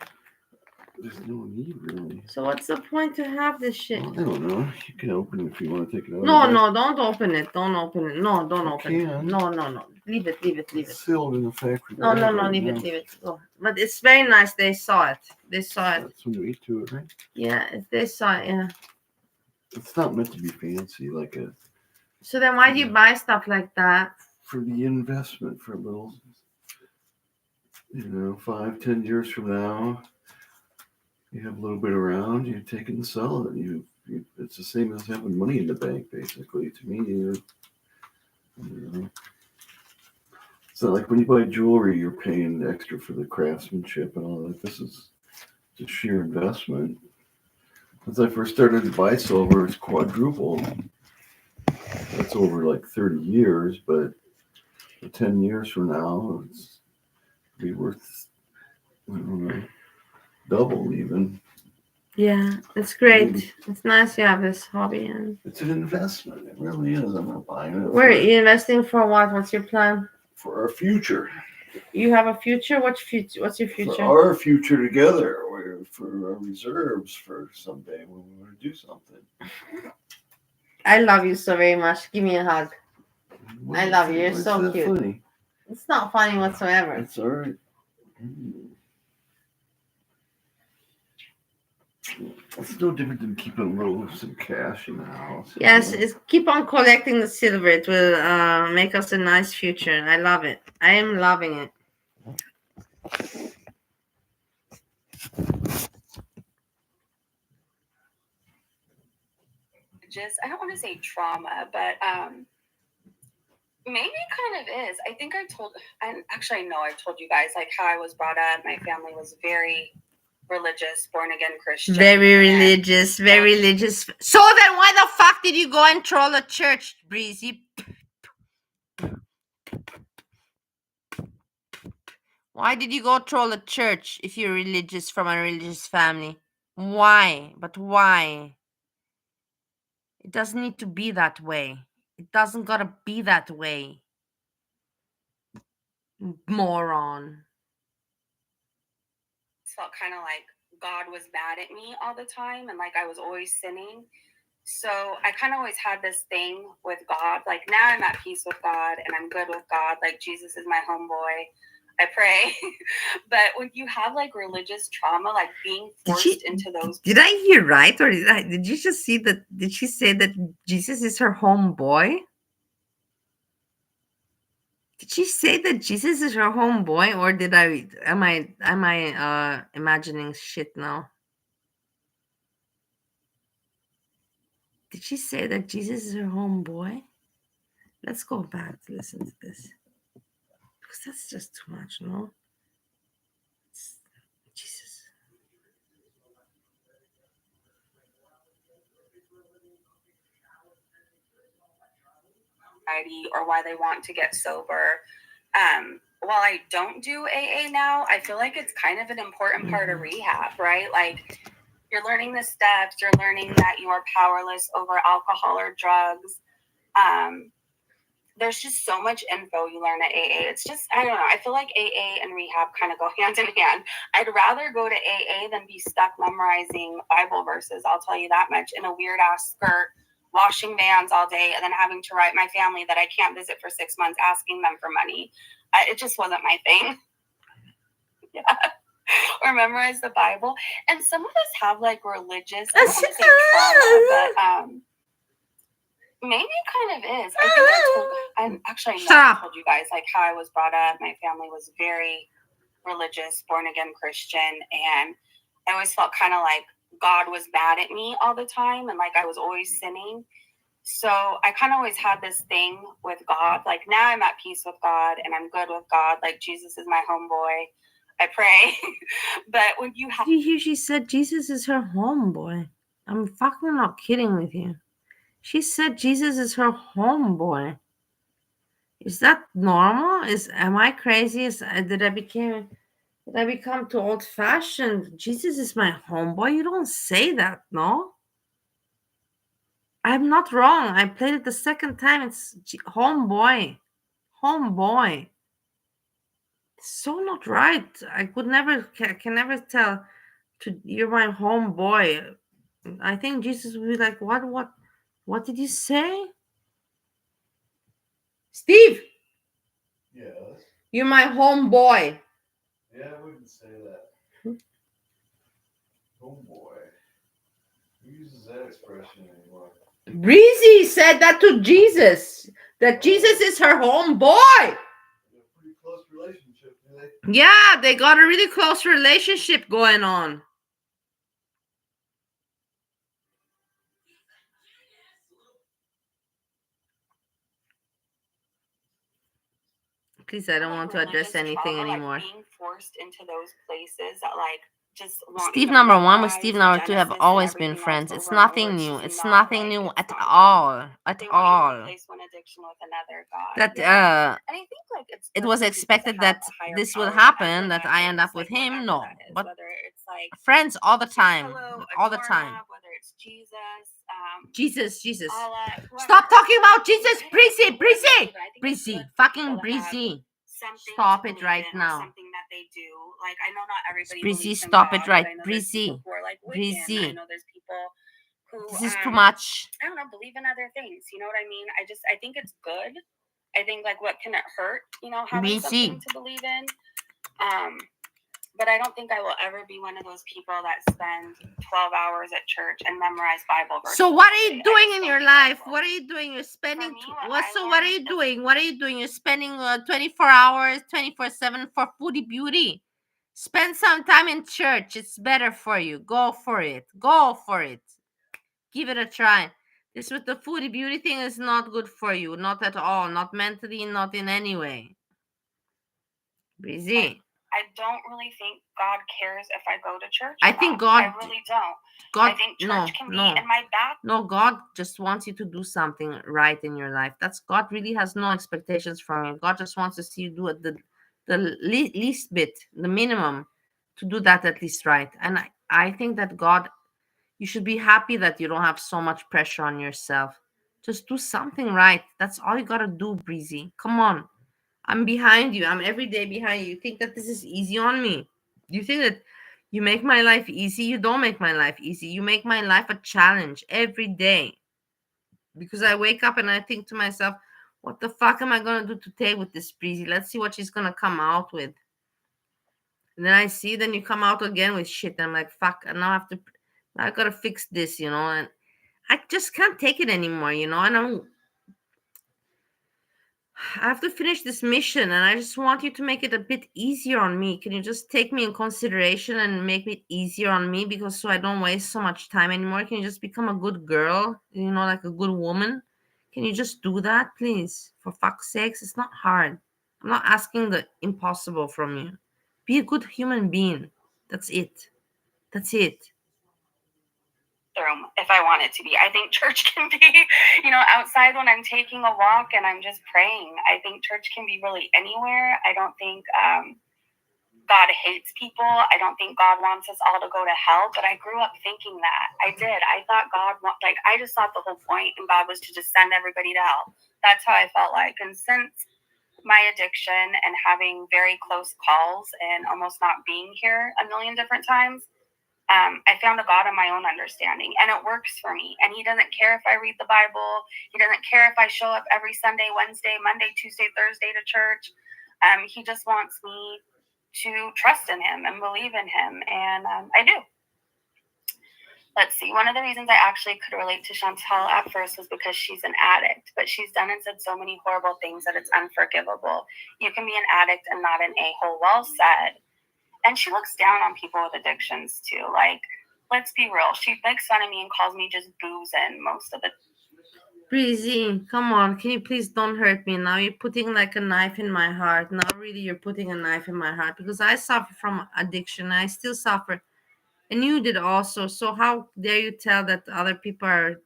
S3: There's no need really.
S2: So what's the point to have this shit?
S3: Well, I don't know. You can open it if you want to take it out.
S2: No, don't open it. Don't open it. No, don't
S3: You
S2: open it.
S3: can.
S2: No. Leave it.
S3: It's sealed in the factory.
S2: No,
S3: bag
S2: leave
S3: right
S2: it,
S3: now.
S2: leave it. Oh, but it's very nice. They saw it. They saw it.
S3: That's when you eat to it, right?
S2: Yeah, they saw it. Yeah.
S3: It's not meant to be fancy, like a
S2: So then, why do you buy stuff like that?
S3: for the investment for a little, 5-10 years from now, you have a little bit around, you take it and sell it. It's the same as having money in the bank, basically. To me, you know. So like when you buy jewelry, you're paying extra for the craftsmanship and all that. This is just sheer investment. Since I first started to buy silver, it's quadrupled. That's over like 30 years, but 10 years from now, it's be worth, I don't know, double even.
S2: Yeah, it's great. It's nice you have this hobby. And
S3: It's an investment. It really is. I'm not buying it.
S2: where are you investing for? What? What's your plan?
S3: For our future.
S2: You have a future? What's future? What's your future?
S3: For our future together. For our reserves for someday when we want to do something.
S2: I love you so very much. Give me a hug. I love you. You're
S3: Why is
S2: so
S3: that
S2: cute.
S3: Funny?
S2: It's not funny whatsoever.
S3: It's all right. It's no different than keeping a little some cash in the house.
S2: Yes, it's keep on collecting the silver. It will make us a nice future. I love it. I am loving it.
S1: Just, I don't want to say trauma, but maybe it kind of is. I think I know I've told you guys like how I was brought up. My family was very religious, born again Christian.
S2: Very religious. So then why the fuck did you go and troll a church, Breezy? Why did you go troll a church if you're religious from a religious family? Why? But why? It doesn't need to be that way. It doesn't gotta be that way. Moron.
S1: Felt kind of like God was mad at me all the time and like I was always sinning. So I kind of always had this thing with God. Like now I'm at peace with God and I'm good with God. Like Jesus is my homeboy. I pray. But when you have like religious trauma, like being forced into those.
S2: Did I hear right? Or did you just see that? Did she say that Jesus is her homeboy? Did she say that Jesus is her homeboy, or am I imagining shit now? Did she say that Jesus is her homeboy? Let's go back to listen to this. Because that's just too much, no? Jesus.
S1: Or why they want to get sober. While I don't do AA now, I feel like it's kind of an important part of rehab, right? Like you're learning the steps, you're learning that you are powerless over alcohol or drugs. There's just so much info you learn at AA. It's just, I don't know. I feel like AA and rehab kind of go hand in hand. I'd rather go to AA than be stuck memorizing Bible verses. I'll tell you that much, in a weird ass skirt, washing vans all day, and then having to write my family that I can't visit for 6 months, asking them for money. It just wasn't my thing. Yeah. Or memorize the Bible. And some of us have like religious, I don't want to say trauma, but maybe it kind of is. I think I told you guys like how I was brought up. My family was very religious, born again Christian, and I always felt kind of like God was mad at me all the time and like I was always sinning. So I kind of always had this thing with God. Like now I'm at peace with God and I'm good with God. Like Jesus is my homeboy. I pray. But when you have...
S2: Did you hear she said Jesus is her homeboy? I'm fucking not kidding with you. She said Jesus is her homeboy. Is that normal? Am I crazy? Did I become too old fashioned? Jesus is my homeboy. You don't say that, no? I'm not wrong. I played it the second time. It's homeboy. Homeboy. So not right. I can never tell to you're my homeboy. I think Jesus would be like, what did you say? Steve,
S3: Yes.
S2: you're my homeboy.
S3: Yeah, I wouldn't say that. Homeboy. Who uses that expression anymore?
S2: Breezy said that to Jesus. That Jesus is her homeboy.
S3: They have a pretty close relationship, do they?
S2: Yeah, they got a really close relationship going on. Please, I don't want to address anything
S1: trauma,
S2: anymore.
S1: Like being forced into those places that like just
S2: Steve number one with Steve number two have always been friends. It's nothing new. It's nothing new at all. At all.
S1: One addiction with another, God.
S2: That
S1: And I think like
S2: it was expected that this will happen, that I end up with him. No, but
S1: whether it's like
S2: friends all the time, all the
S1: Adorna,
S2: time.
S1: whether it's Jesus,
S2: Jesus.
S1: Allah,
S2: Stop talking about Jesus, Breezy, fucking Breezy. Stop it right now.
S1: Something that they do. Like I know not everybody.
S2: Breezy,
S1: believes in
S2: stop
S1: God,
S2: it right,
S1: but I know there's
S2: Breezy.
S1: people who are like Wiccan.
S2: Breezy.
S1: I know there's people who
S2: This is too much.
S1: I don't know, believe in other things. You know what I mean? I think it's good. I think like what can it hurt? You know, having something to believe in. But I don't think I will ever be one of those people that spend 12 hours at church and memorize Bible verses.
S2: So what are you doing in your life? What are you doing? You're spending what are you doing? What are you doing? You're spending 24 hours, 24/7 for foodie beauty. Spend some time in church. It's better for you. Go for it. Go for it. Give it a try. This with the foodie beauty thing is not good for you. Not at all. Not mentally, not in any way. Breezy.
S1: I don't really think God cares if I go to church.
S2: I think God.
S1: I really don't.
S2: God,
S1: I think church can be in my back.
S2: No, God just wants you to do something right in your life. That's God really has no expectations from you. God just wants to see you do it the least bit, the minimum, to do that at least right. And I think that God, you should be happy that you don't have so much pressure on yourself. Just do something right. That's all you gotta do, Breezy. Come on. I'm behind you. I'm every day behind you. You think that this is easy on me? You think that you make my life easy? You don't make my life easy. You make my life a challenge every day. Because I wake up and I think to myself, what the fuck am I going to do today with this Breezy? Let's see what she's going to come out with. And then I see, then you come out again with shit. And I'm like, fuck, and now I got to fix this, you know? And I just can't take it anymore, you know? And I have to finish this mission and I just want you to make it a bit easier on me. Can you just take me in consideration and make it easier on me because so I don't waste so much time anymore? Can you just become a good girl, you know, like a good woman? Can you just do that, please? For fuck's sakes, it's not hard. I'm not asking the impossible from you. Be a good human being. That's it. That's it.
S1: If I want it to be. I think church can be, you know, outside when I'm taking a walk and I'm just praying. I think church can be really anywhere. I don't think God hates people. I don't think God wants us all to go to hell, but I grew up thinking that. I did. I thought I just thought the whole point in God was to just send everybody to hell. That's how I felt like. And since my addiction and having very close calls and almost not being here a million different times, I found a God of my own understanding, and it works for me. And He doesn't care if I read the Bible. He doesn't care if I show up every Sunday, Wednesday, Monday, Tuesday, Thursday to church. He just wants me to trust in Him and believe in Him, and I do. Let's see. One of the reasons I actually could relate to Chantal at first was because she's an addict, but she's done and said so many horrible things that it's unforgivable. You can be an addict and not an a-hole. Well said. And she looks down on people with addictions too. Like, let's be real. She makes fun of me and calls me just boozing most of the
S2: Breezy, come on. Can you please don't hurt me now? You're putting like a knife in my heart. Now, really, you're putting a knife in my heart because I suffer from addiction. I still suffer. And you did also. So, how dare you tell that other people are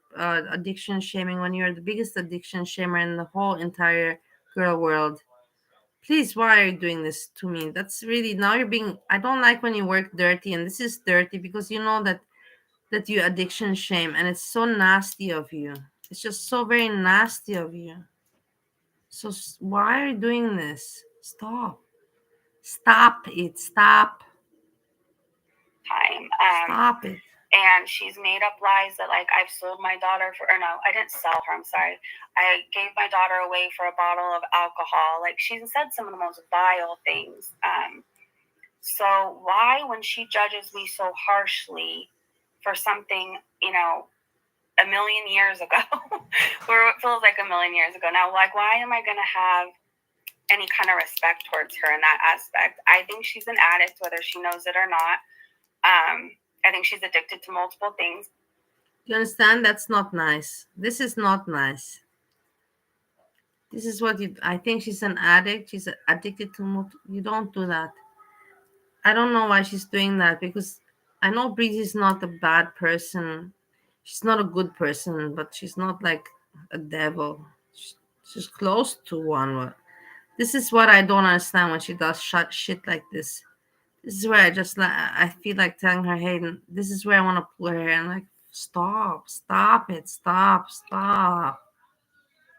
S2: addiction shaming when you're the biggest addiction shamer in the whole entire girl world? Please, why are you doing this to me? That's really now you're being. I don't like when you work dirty, and this is dirty because you know that you addiction shame, and it's so nasty of you. It's just so very nasty of you. So why are you doing this? Stop. Stop it. Stop.
S1: time.
S2: Stop it.
S1: And she's made up lies that like I've sold my daughter for, or no, I didn't sell her. I'm sorry. I gave my daughter away for a bottle of alcohol. Like she's said some of the most vile things. So why, when she judges me so harshly for something, a million years ago, or it feels like a million years ago now, like why am I going to have any kind of respect towards her in that aspect? I think she's an addict, whether she knows it or not. I think she's addicted to multiple things.
S2: You understand? That's not nice. This is not nice. This is what you. I think she's an addict. She's addicted to. You don't do that. I don't know why she's doing that because I know Breezy is not a bad person. She's not a good person, but she's not like a devil. She's close to one. This is what I don't understand when she does shit like this. This is where I just like I feel like telling her, hey, this is where I want to pull her hair and like stop, stop it, stop.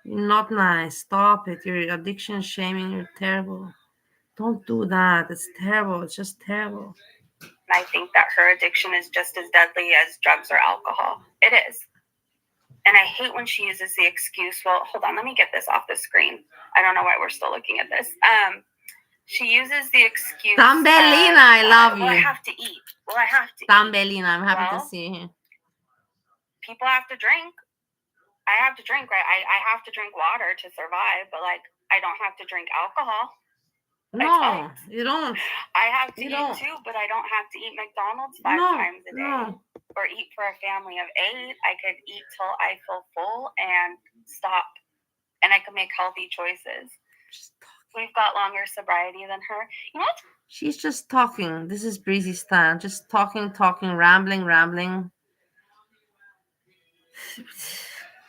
S2: You're not nice. Stop it. You're addiction shaming. You're terrible. Don't do that. It's terrible. It's just terrible.
S1: And I think that her addiction is just as deadly as drugs or alcohol. It is. And I hate when she uses the excuse, well, hold on, let me get this off the screen. I don't know why we're still looking at this. She uses the excuse.
S2: Tambellina, I love you.
S1: Well, I have to eat.
S2: Tambellina, I'm happy to see you here.
S1: People have to drink. I have to drink, right? I have to drink water to survive, but like I don't have to drink alcohol.
S2: No, you don't.
S1: I have to eat too, but I don't have to eat McDonald's five times a day or eat for a family of 8. I could eat till I feel full and stop, and I could make healthy choices. We've got longer sobriety than her. You know what?
S2: She's just talking. This is Breezy style. Just talking, rambling.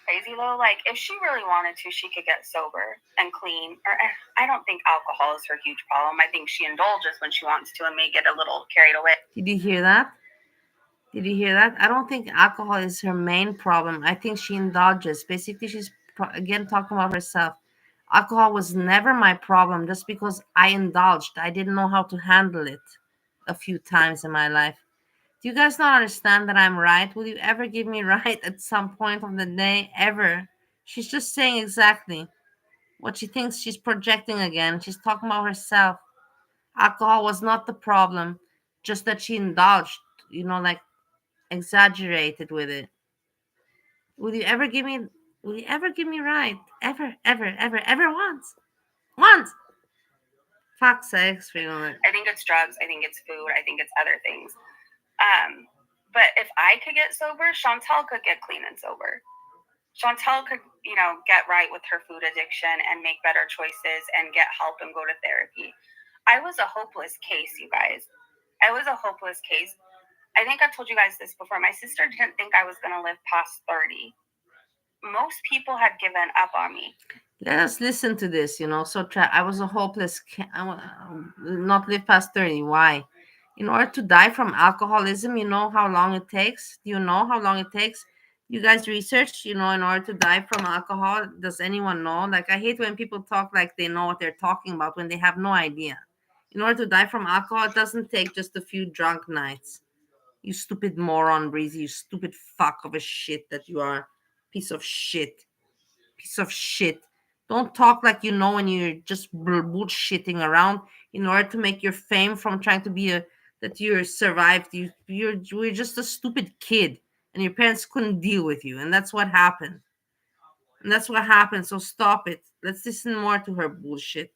S1: Crazy though, like if she really wanted to, she could get sober and clean. Or I don't think alcohol is her huge problem. I think she indulges when she wants to and may get a little carried away.
S2: Did you hear that? I don't think alcohol is her main problem. I think she indulges. Basically, she's again talking about herself. Alcohol was never my problem just because I indulged. I didn't know how to handle it a few times in my life. Do you guys not understand that I'm right? Will you ever give me right at some point of the day? Ever? She's just saying exactly what she thinks she's projecting again. She's talking about herself. Alcohol was not the problem, just that she indulged, like exaggerated with it. Will you ever give me right? Ever once? Once. Fuck's sakes,
S1: I think it's drugs, I think it's food, I think it's other things. But if I could get sober, Chantel could get clean and sober. Chantel could, get right with her food addiction and make better choices and get help and go to therapy. I was a hopeless case, you guys. I was a hopeless case. I think I've told you guys this before. My sister didn't think I was going to live past 30. Most people had given up on me.
S2: Let us listen to this, So I was a hopeless, not live past 30. Why? In order to die from alcoholism, you know how long it takes? Do you know how long it takes? You guys research, in order to die from alcohol. Does anyone know? Like, I hate when people talk like they know what they're talking about when they have no idea. In order to die from alcohol, it doesn't take just a few drunk nights. You stupid moron, Breezy. You stupid fuck of a shit that you are. Piece of shit. Don't talk like you know when you're just bullshitting around in order to make your fame from trying to be that you're survived. You're just a stupid kid, and your parents couldn't deal with you, and that's what happened. So stop it. Let's listen more to her bullshit.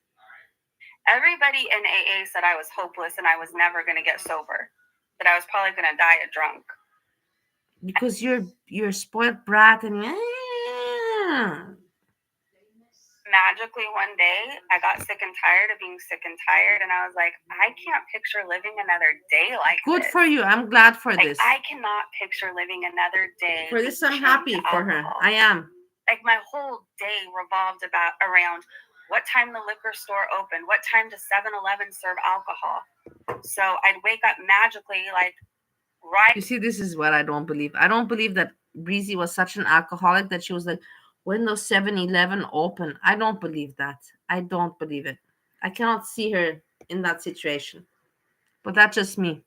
S1: Everybody in AA said I was hopeless and I was never going to get sober, that I was probably going to die a drunk.
S2: because you're spoiled brat and
S1: Magically one day I got sick and tired of being sick and tired, and I was like, I can't picture living another day like
S2: good
S1: this.
S2: for you. I'm glad for
S1: Like
S2: this.
S1: I cannot picture living another day.
S2: For this, I'm
S1: drinking
S2: happy for her.
S1: alcohol.
S2: I am.
S1: Like my whole day revolved around what time the liquor store opened, what time does 7-Eleven serve alcohol. So I'd wake up magically, like right.
S2: You see, this is what I don't believe. I don't believe that Breezy was such an alcoholic that she was like, when those 7-Eleven open. I don't believe that. I don't believe it. I cannot see her in that situation. But that's just me.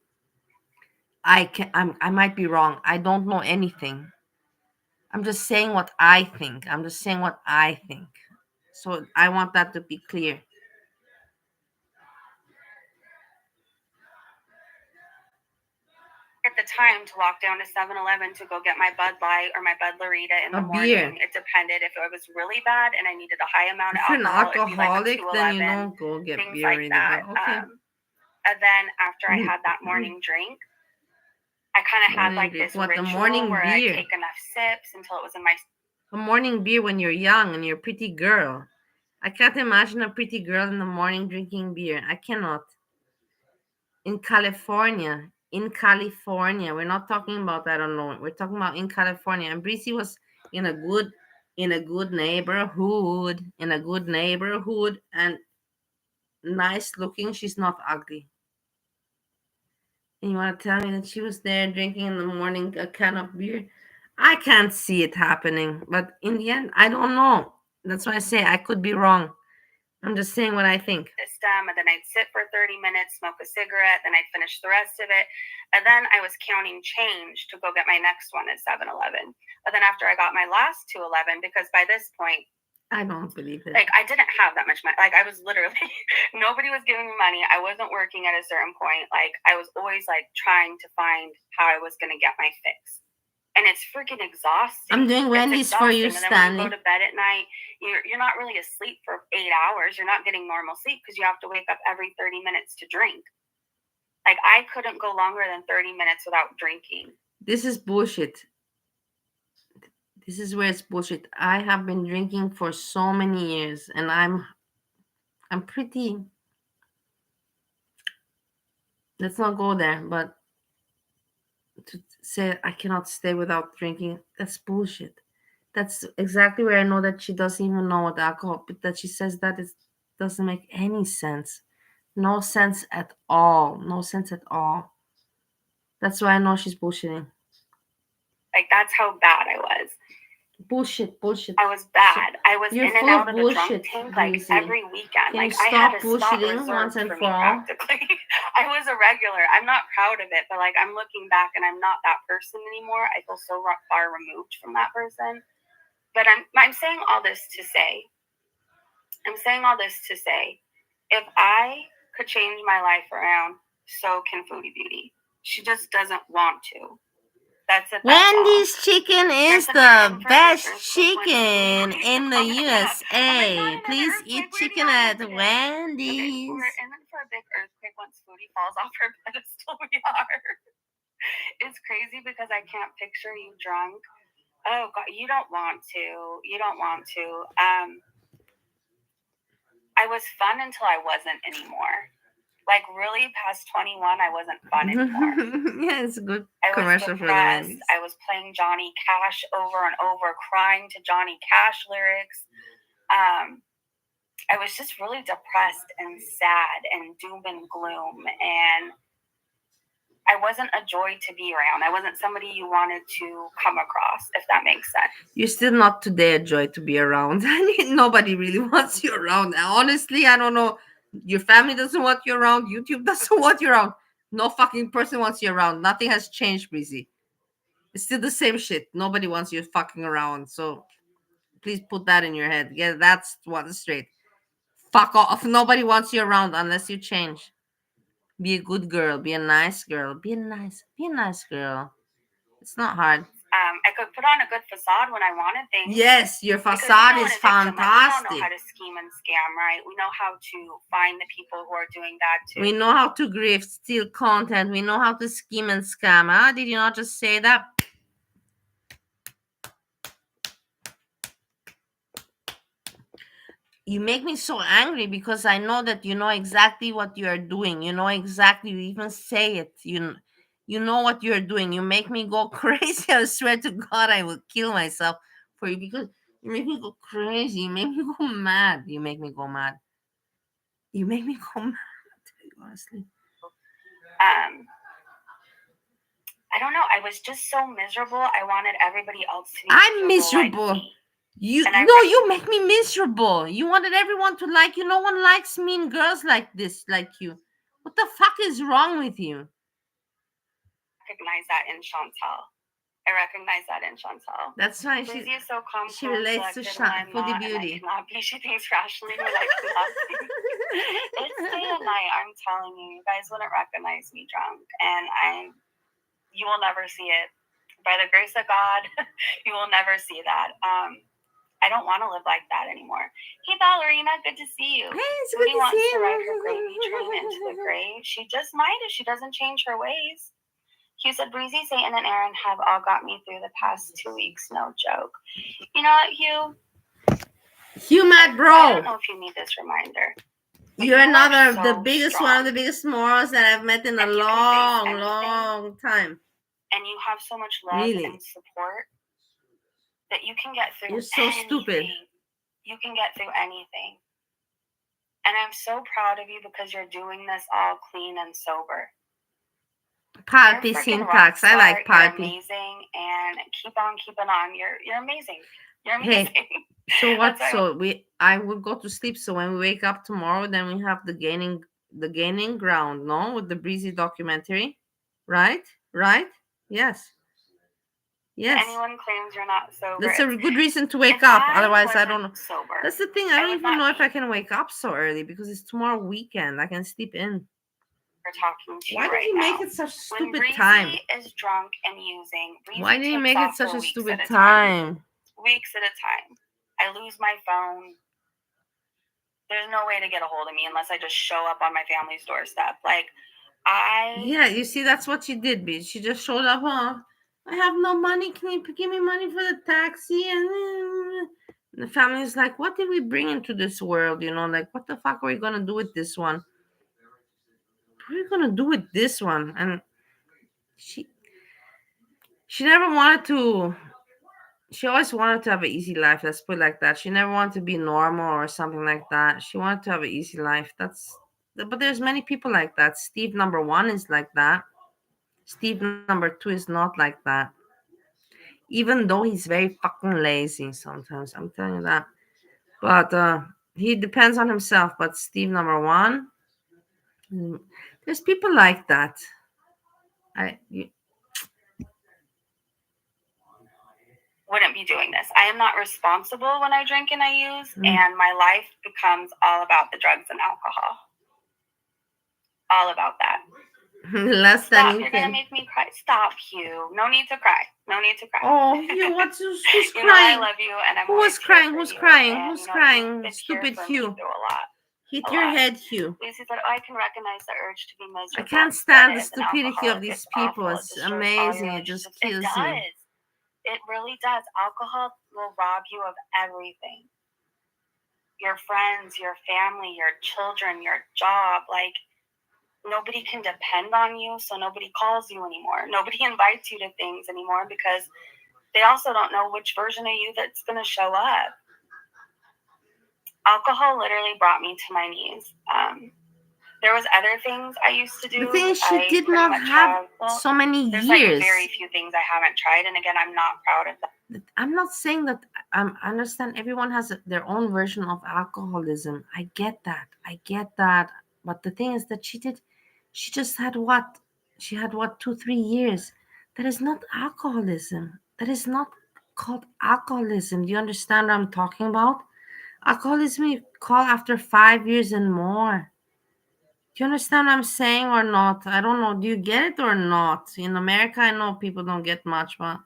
S2: I might be wrong. I don't know anything. I'm just saying what I think. I'm just saying what I think. So I want that to be clear.
S1: At the time to walk down to 7-Eleven to go get my Bud Light or my Bud Lorita in the morning. It depended if it was really bad and I needed a high amount of
S2: If you're
S1: alcohol.
S2: An alcoholic, then you don't go get
S1: things
S2: beer
S1: like
S2: either.
S1: that.
S2: But okay.
S1: And then after I had that morning drink, I kind of had like this ritual where I take enough sips until it was in my.
S2: A morning beer when you're young and you're a pretty girl. I can't imagine a pretty girl in the morning drinking beer. I cannot. In California, we're not talking about I don't know. We're talking about in California. And Breezy was in a good neighborhood, and nice looking. She's not ugly. And you want to tell me that she was there drinking in the morning a can of beer? I can't see it happening. But in the end, I don't know. That's why I say I could be wrong. I'm just saying what I think.
S1: System, and then I'd sit for 30 minutes, smoke a cigarette, then I'd finish the rest of it. And then I was counting change to go get my next one at 7-Eleven. But then after I got my last 2-11, because by this point,
S2: I don't believe it.
S1: Like, I didn't have that much money. Like, I was literally, nobody was giving me money. I wasn't working at a certain point. Like, I was always, like, trying to find how I was going to get my fix. And it's freaking exhausting.
S2: I'm doing Wendy's for you,
S1: Stanley. And then when you go to bed at night, you're not really asleep for 8 hours. You're not getting normal sleep because you have to wake up every 30 minutes to drink. Like, I couldn't go longer than 30 minutes without drinking.
S2: This is bullshit. This is where it's bullshit. I have been drinking for so many years, and I'm pretty. Let's not go there, but to say I cannot stay without drinking, that's bullshit. That's exactly where I know that she doesn't even know what alcohol, but that she says that it doesn't make any sense. No sense at all. No sense at all. That's why I know she's bullshitting.
S1: Like, that's how bad I was.
S2: Bullshit.
S1: I was bad. I was
S2: You're
S1: in and out of the drunk tank like every weekend.
S2: Can
S1: like
S2: you
S1: I had
S2: stop
S1: a spot
S2: bullshitting
S1: reserved
S2: once and
S1: for
S2: for
S1: me
S2: all?
S1: practically. I was a regular. I'm not proud of it, but like I'm looking back and I'm not that person anymore. I feel so far removed from that person. But I'm saying all this to say, if I could change my life around, so can Foodie Beauty. She just doesn't want to. That's it.
S2: Wendy's chicken is the best chicken in the USA. Please eat chicken at Wendy's.
S1: We're in for a big earthquake once Foodie falls off her pedestal. We are. It's crazy because I can't picture you drunk. Oh God, you don't want to. I was fun until I wasn't anymore. Like really past 21, I wasn't fun anymore.
S2: Yeah, it's a good commercial for the Wendy's.
S1: I was playing Johnny Cash over and over, crying to Johnny Cash lyrics. I was just really depressed and sad and doom and gloom, and I wasn't a joy to be around. I wasn't somebody you wanted to come across, if that makes sense.
S2: You're still not today a joy to be around. Nobody really wants you around. Honestly, I don't know. Your family doesn't want you around. YouTube doesn't want you around. No fucking person wants you around. Nothing has changed, Breezy. It's still the same shit. Nobody wants you fucking around. So please put that in your head. Yeah, that's what's straight. Fuck off. Nobody wants you around unless you change. Be a good girl. Be a nice girl. Be a nice girl. It's not hard.
S1: I could put on a good facade when I wanted things.
S2: Yes, your facade is fantastic.
S1: We know how to scheme and scam, right? We know how to find the people who are doing that too.
S2: We know how to grift, steal content. We know how to scheme and scam. Huh? Did you not just say that? you make me so angry because I know that you know exactly what you are doing. You know exactly. You even say it. You know what you're doing. You make me go crazy. I swear to God, I will kill myself for you because you make me go crazy. You make me go mad. You make me go mad. You make me go mad. Honestly,
S1: I don't know. I was just so miserable. I wanted everybody else to be
S2: I'm
S1: miserable.
S2: miserable.
S1: Like me.
S2: You
S1: And I
S2: no, you make me miserable. You wanted everyone to like you. No one likes mean girls like this, like you. What the fuck is wrong with you?
S1: recognize that in Chantal. I recognize that in Chantal.
S2: That's why
S1: Breezy is so calm,
S2: she
S1: cool, and
S2: relates to
S1: collected when I'm
S2: Foodie
S1: not,
S2: Beauty.
S1: and I cannot be. She thinks rationally when I cannot be. It's day and night. I'm telling you, you guys wouldn't recognize me drunk, and you will never see it. By the grace of God, you will never see that. I don't want to live like that anymore. Hey, Ballerina, good to see you.
S2: Hey, it's
S1: Foodie
S2: good to
S1: wants
S2: see
S1: to
S2: you.
S1: ride her gravy train into the grave. She just might if she doesn't change her ways. Hugh said, Breezy, Satan, and Aaron have all got me through the past 2 weeks. No joke. You know what, Hugh?
S2: Hugh, mad bro.
S1: I don't know if you need this reminder.
S2: You're another of the
S1: so
S2: biggest
S1: strong.
S2: one of the biggest morals that I've met in a
S1: And you can face
S2: long time.
S1: And you have so much love
S2: Really?
S1: and support that you can get through
S2: You're so
S1: anything.
S2: stupid.
S1: You can get through anything. And I'm so proud of you because you're doing this all clean and sober.
S2: Palpy syntax. I like Palpy.
S1: You're amazing, and keep on keeping on. You're amazing. You're amazing.
S2: Hey, so what? So I will go to sleep. So when we wake up tomorrow, then we have the gaining ground, no, with the Breezy documentary, right? Right? Yes. Yes.
S1: Anyone claims you're not sober.
S2: That's a good reason to wake up. Otherwise, I don't know.
S1: Sober.
S2: That's the thing. I don't even know if I can wake up so early because it's tomorrow weekend. I can sleep in.
S1: We're talking to
S2: Why
S1: you right
S2: did you
S1: now.
S2: make it such a stupid
S1: Breezy
S2: time?
S1: Is drunk and using.
S2: Why did you make it such a stupid
S1: time? Weeks at a time. I lose my phone. There's no way to get a hold of me unless I just show up on my family's doorstep.
S2: Yeah, you see, that's what she did, bitch. She just showed up. I have no money. Can you give me money for the taxi? And the family's like, what did we bring into this world? You know, like, what the fuck are we gonna do with this one? What are we gonna do with this one? And she never wanted to. She always wanted to have an easy life. Let's put it like that. She never wanted to be normal or something like that. She wanted to have an easy life. But there's many people like that. Steve number 1 is like that. Steve number 2 is not like that. Even though he's very fucking lazy sometimes, I'm telling you that. But he depends on himself. But Steve number 1, there's people like that.
S1: Wouldn't be doing this. I am not responsible when I drink and I use, and my life becomes all about the drugs and alcohol. All about that.
S2: Less
S1: Stop,
S2: than you
S1: you're
S2: can.
S1: gonna make me cry. Stop, Hugh. No need to cry. No need to cry.
S2: Oh, Hugh, who's
S1: you
S2: crying?
S1: Know I love you, and I'm
S2: Who's crying? Who's crying? Who's crying? Stupid Hugh. Hit your head, Hugh.
S1: Lucy said, I can recognize the urge to be miserable.
S2: I can't stand the stupidity of these people. It's amazing. It just kills me.
S1: It really does. Alcohol will rob you of everything. Your friends, your family, your children, your job. Nobody can depend on you, so nobody calls you anymore. Nobody invites you to things anymore because they also don't know which version of you that's going to show up. Alcohol literally brought me to my knees. There was other things I used to do.
S2: The thing is, she did not have so many years.
S1: There's very few things I haven't tried, and again, I'm not proud of that.
S2: I'm not saying that. I understand everyone has their own version of alcoholism. I get that. But the thing is that she just had what? She had what, 2-3 years. That is not alcoholism. That is not called alcoholism. Do you understand what I'm talking about? Alcoholism you call after 5 years and more. Do you understand what I'm saying or not? I don't know. Do you get it or not? In America, I know people don't get much, but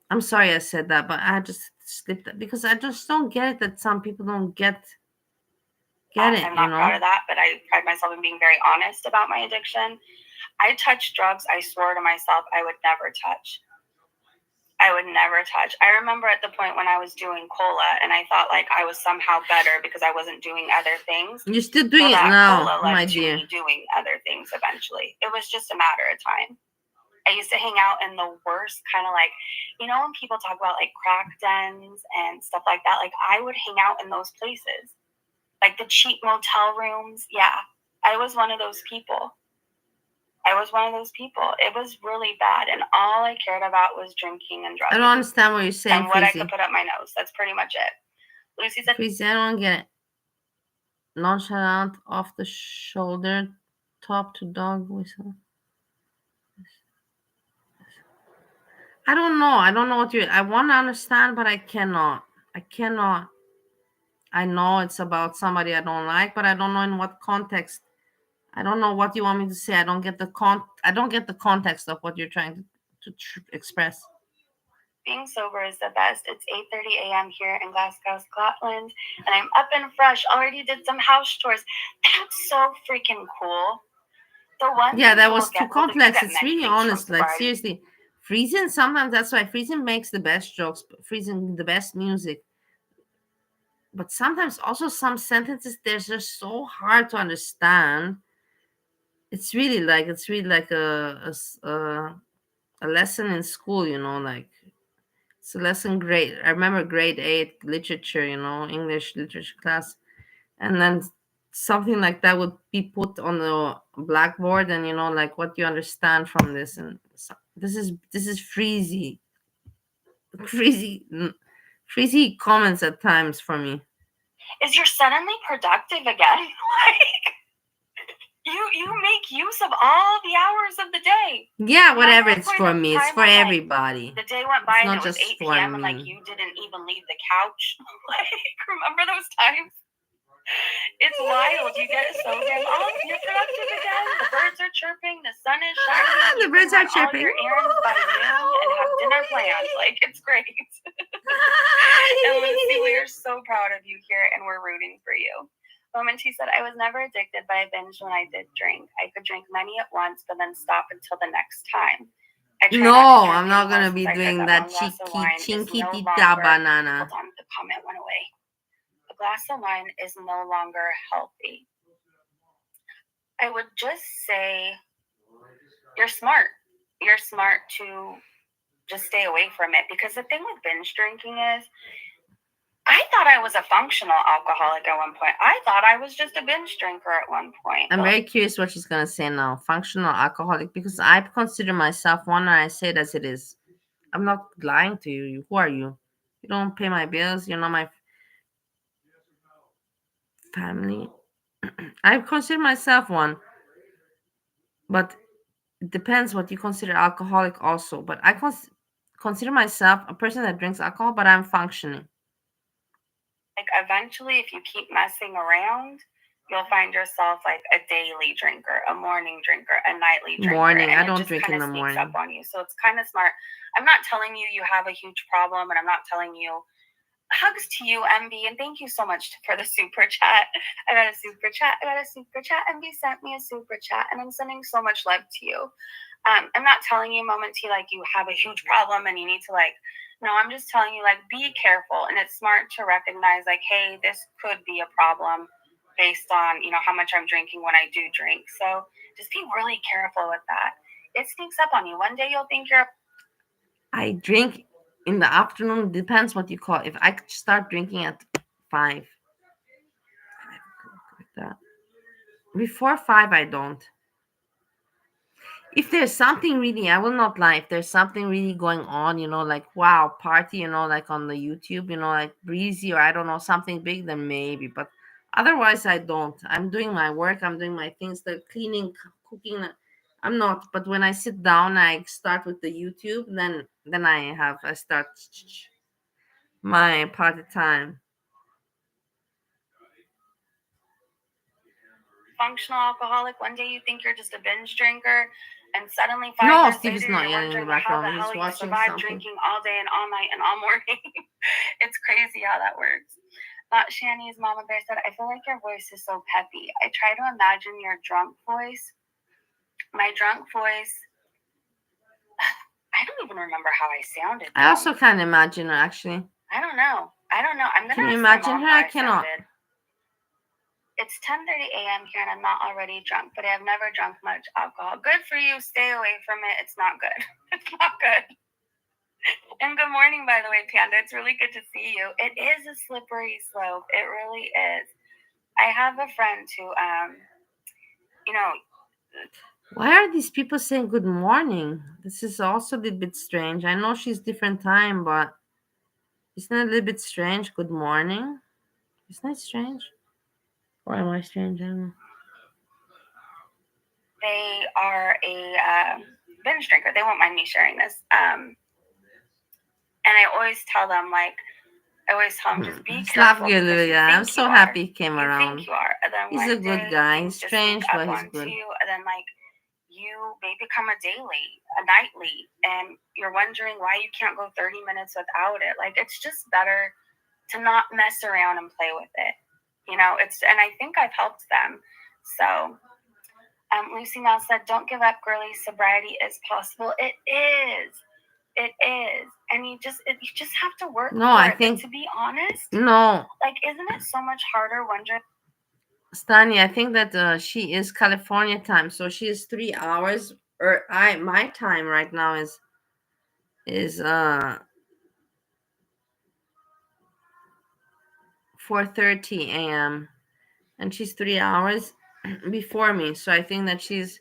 S2: I'm sorry I said that, but I just slipped that because I just don't get it that some people don't get it.
S1: I'm not proud of that, but I pride myself in being very honest about my addiction. I touched drugs I swore to myself I would never touch. I would never touch. I remember at the point when I was doing cola and I thought like I was somehow better because I wasn't doing other things.
S2: You're still doing it
S1: that
S2: now,
S1: cola led
S2: my
S1: to
S2: dear.
S1: me doing other things eventually. It was just a matter of time. I used to hang out in the worst kind of like, you know, when people talk about like crack dens and stuff like that, like I would hang out in those places, like the cheap motel rooms. Yeah, I was one of those people. It was really bad, and all I cared about was drinking and drugging.
S2: I don't understand what you're saying,
S1: and what I
S2: Freezy.
S1: could put up my nose. That's pretty much it. Lucy said,
S2: Freezy, I don't get it. Nonchalant, off the shoulder, top to dog whistle. I don't know. I don't know what I want to understand, but I cannot. I know it's about somebody I don't like, but I don't know in what context. I don't know what you want me to say. I don't get the context of what you're trying to express.
S1: being sober is the best. It's 8:30 a.m. here in Glasgow, Scotland, and I'm up and fresh. Already did some house chores. That's so freaking cool. The one
S2: Yeah,
S1: thing
S2: that
S1: you
S2: was
S1: will
S2: too
S1: get, well, you
S2: complex.
S1: get
S2: It's
S1: many
S2: really
S1: things from
S2: honest. Like
S1: sobriety.
S2: seriously, Friesen. Sometimes that's why Friesen makes the best jokes. Friesen the best music. But sometimes also some sentences they're just so hard to understand. It's really like a lesson in school, you know, like it's a lesson grade. I remember grade 8 literature, you know, English literature class, and then something like that would be put on the blackboard, and you know, like what you understand from this, and so, this is freezy, freezy, freezy comments at times for me.
S1: Is you're suddenly productive again? Like you make use of all the hours of the day.
S2: Yeah, whatever.
S1: Remember
S2: It's
S1: point
S2: for
S1: of
S2: me. It's
S1: time
S2: for
S1: when, like,
S2: everybody.
S1: the day went by
S2: It's
S1: and
S2: not
S1: it was
S2: just
S1: 8
S2: for
S1: p.m. and like
S2: me.
S1: you didn't even leave the couch. Like, remember those times? It's wild. You get so damn you're productive again. The birds are chirping. The sun is shining.
S2: The birds are chirping.
S1: All your errands by noon and have dinner plans. Like, it's great. And Lucy, we are so proud of you here, and we're rooting for you. Moment, she said, I was never addicted, but I binged when I did drink. I could drink many at once, but then stop until the next time.
S2: No, I'm not gonna be doing that chinky tita banana.
S1: Hold on, the comment went away. A glass of wine is no longer healthy. I would just say you're smart. You're smart to just stay away from it, because the thing with binge drinking is I thought I was a functional alcoholic at one point. I thought I was just a binge drinker at one point.
S2: I'm very curious what she's gonna say now. Functional alcoholic, because I consider myself one, and I say it as it is. I'm not lying to you. Who are you? You don't pay my bills. You're not my family. I consider myself one, but it depends what you consider alcoholic also. But I consider myself a person that drinks alcohol, but I'm functioning.
S1: Like, eventually, if you keep messing around, you'll find yourself like a daily drinker, a morning drinker, a nightly drinker.
S2: Morning.
S1: And
S2: I don't
S1: it just
S2: drink in
S1: kind of
S2: the
S1: sneaks
S2: morning.
S1: up on you. So it's kind of smart. I'm not telling you you have a huge problem, and I'm not telling you hugs to you, MB, and thank you so much for the super chat. I got a super chat. MB sent me a super chat, and I'm sending so much love to you. I'm not telling you, Moment T, like you have a huge problem and you need to like. No, I'm just telling you, like, be careful, and it's smart to recognize, like, hey, this could be a problem based on, you know, how much I'm drinking when I do drink. So just be really careful with that. It sneaks up on you. One day you'll think you're.
S2: I drink in the afternoon. Depends what you call it. If I start drinking at 5, like that. Before 5, I don't. If there's something really, I will not lie. If there's something really going on, you know, like wow, party, you know, like on the YouTube, you know, like Breezy, or I don't know, something big, then maybe. But otherwise, I don't. I'm doing my work. I'm doing my things, the cleaning, cooking. I'm not. But when I sit down, I start with the YouTube. Then I start my party time.
S1: Functional alcoholic. One day you think you're just a binge drinker, and suddenly 5
S2: No,
S1: years
S2: Steve is
S1: later
S2: not
S1: you're
S2: yelling in the
S1: wondering how the
S2: background.
S1: hell
S2: He's
S1: you
S2: watching
S1: survive
S2: something.
S1: drinking all day and all night and all morning. It's crazy how that works. Shani's Mama Bear said, I feel like your voice is so peppy. I try to imagine your drunk voice. My drunk voice, I don't even remember how I sounded.
S2: I also can't imagine her, actually.
S1: I don't know. I'm gonna.
S2: Can you
S1: ask my
S2: imagine
S1: mom
S2: her?
S1: how
S2: I cannot.
S1: sounded. It's 10:30 a.m. here, and I'm not already drunk, but I have never drunk much alcohol. Good for you. Stay away from it. It's not good. It's not good. And good morning, by the way, Panda. It's really good to see you. It is a slippery slope. It really is. I have a friend who,
S2: Why are these people saying good morning? This is also a little bit strange. I know she's different time, but isn't it a little bit strange? Good morning. Isn't that strange? Or am I strange? I don't know.
S1: they are a binge drinker. They won't mind me sharing this. And I always tell them, just be careful.
S2: I'm so happy he came
S1: You
S2: around.
S1: think you are. And then
S2: He's a good guy. He's strange, but he's good.
S1: You, and then, you may become a nightly, and you're wondering why you can't go 30 minutes without it. It's just better to not mess around and play with it. And I think I've helped them. So, Lucy now said, don't give up, girly. Sobriety is possible. It is. It is. And you just have to work
S2: No,
S1: for
S2: I
S1: it.
S2: think,
S1: But to be honest,
S2: no.
S1: Isn't it so much harder wondering?
S2: Stani, I think that she is California time, so she is 3 hours. Or my time right now is 4:30 a.m. and she's 3 hours before me. So I think that she's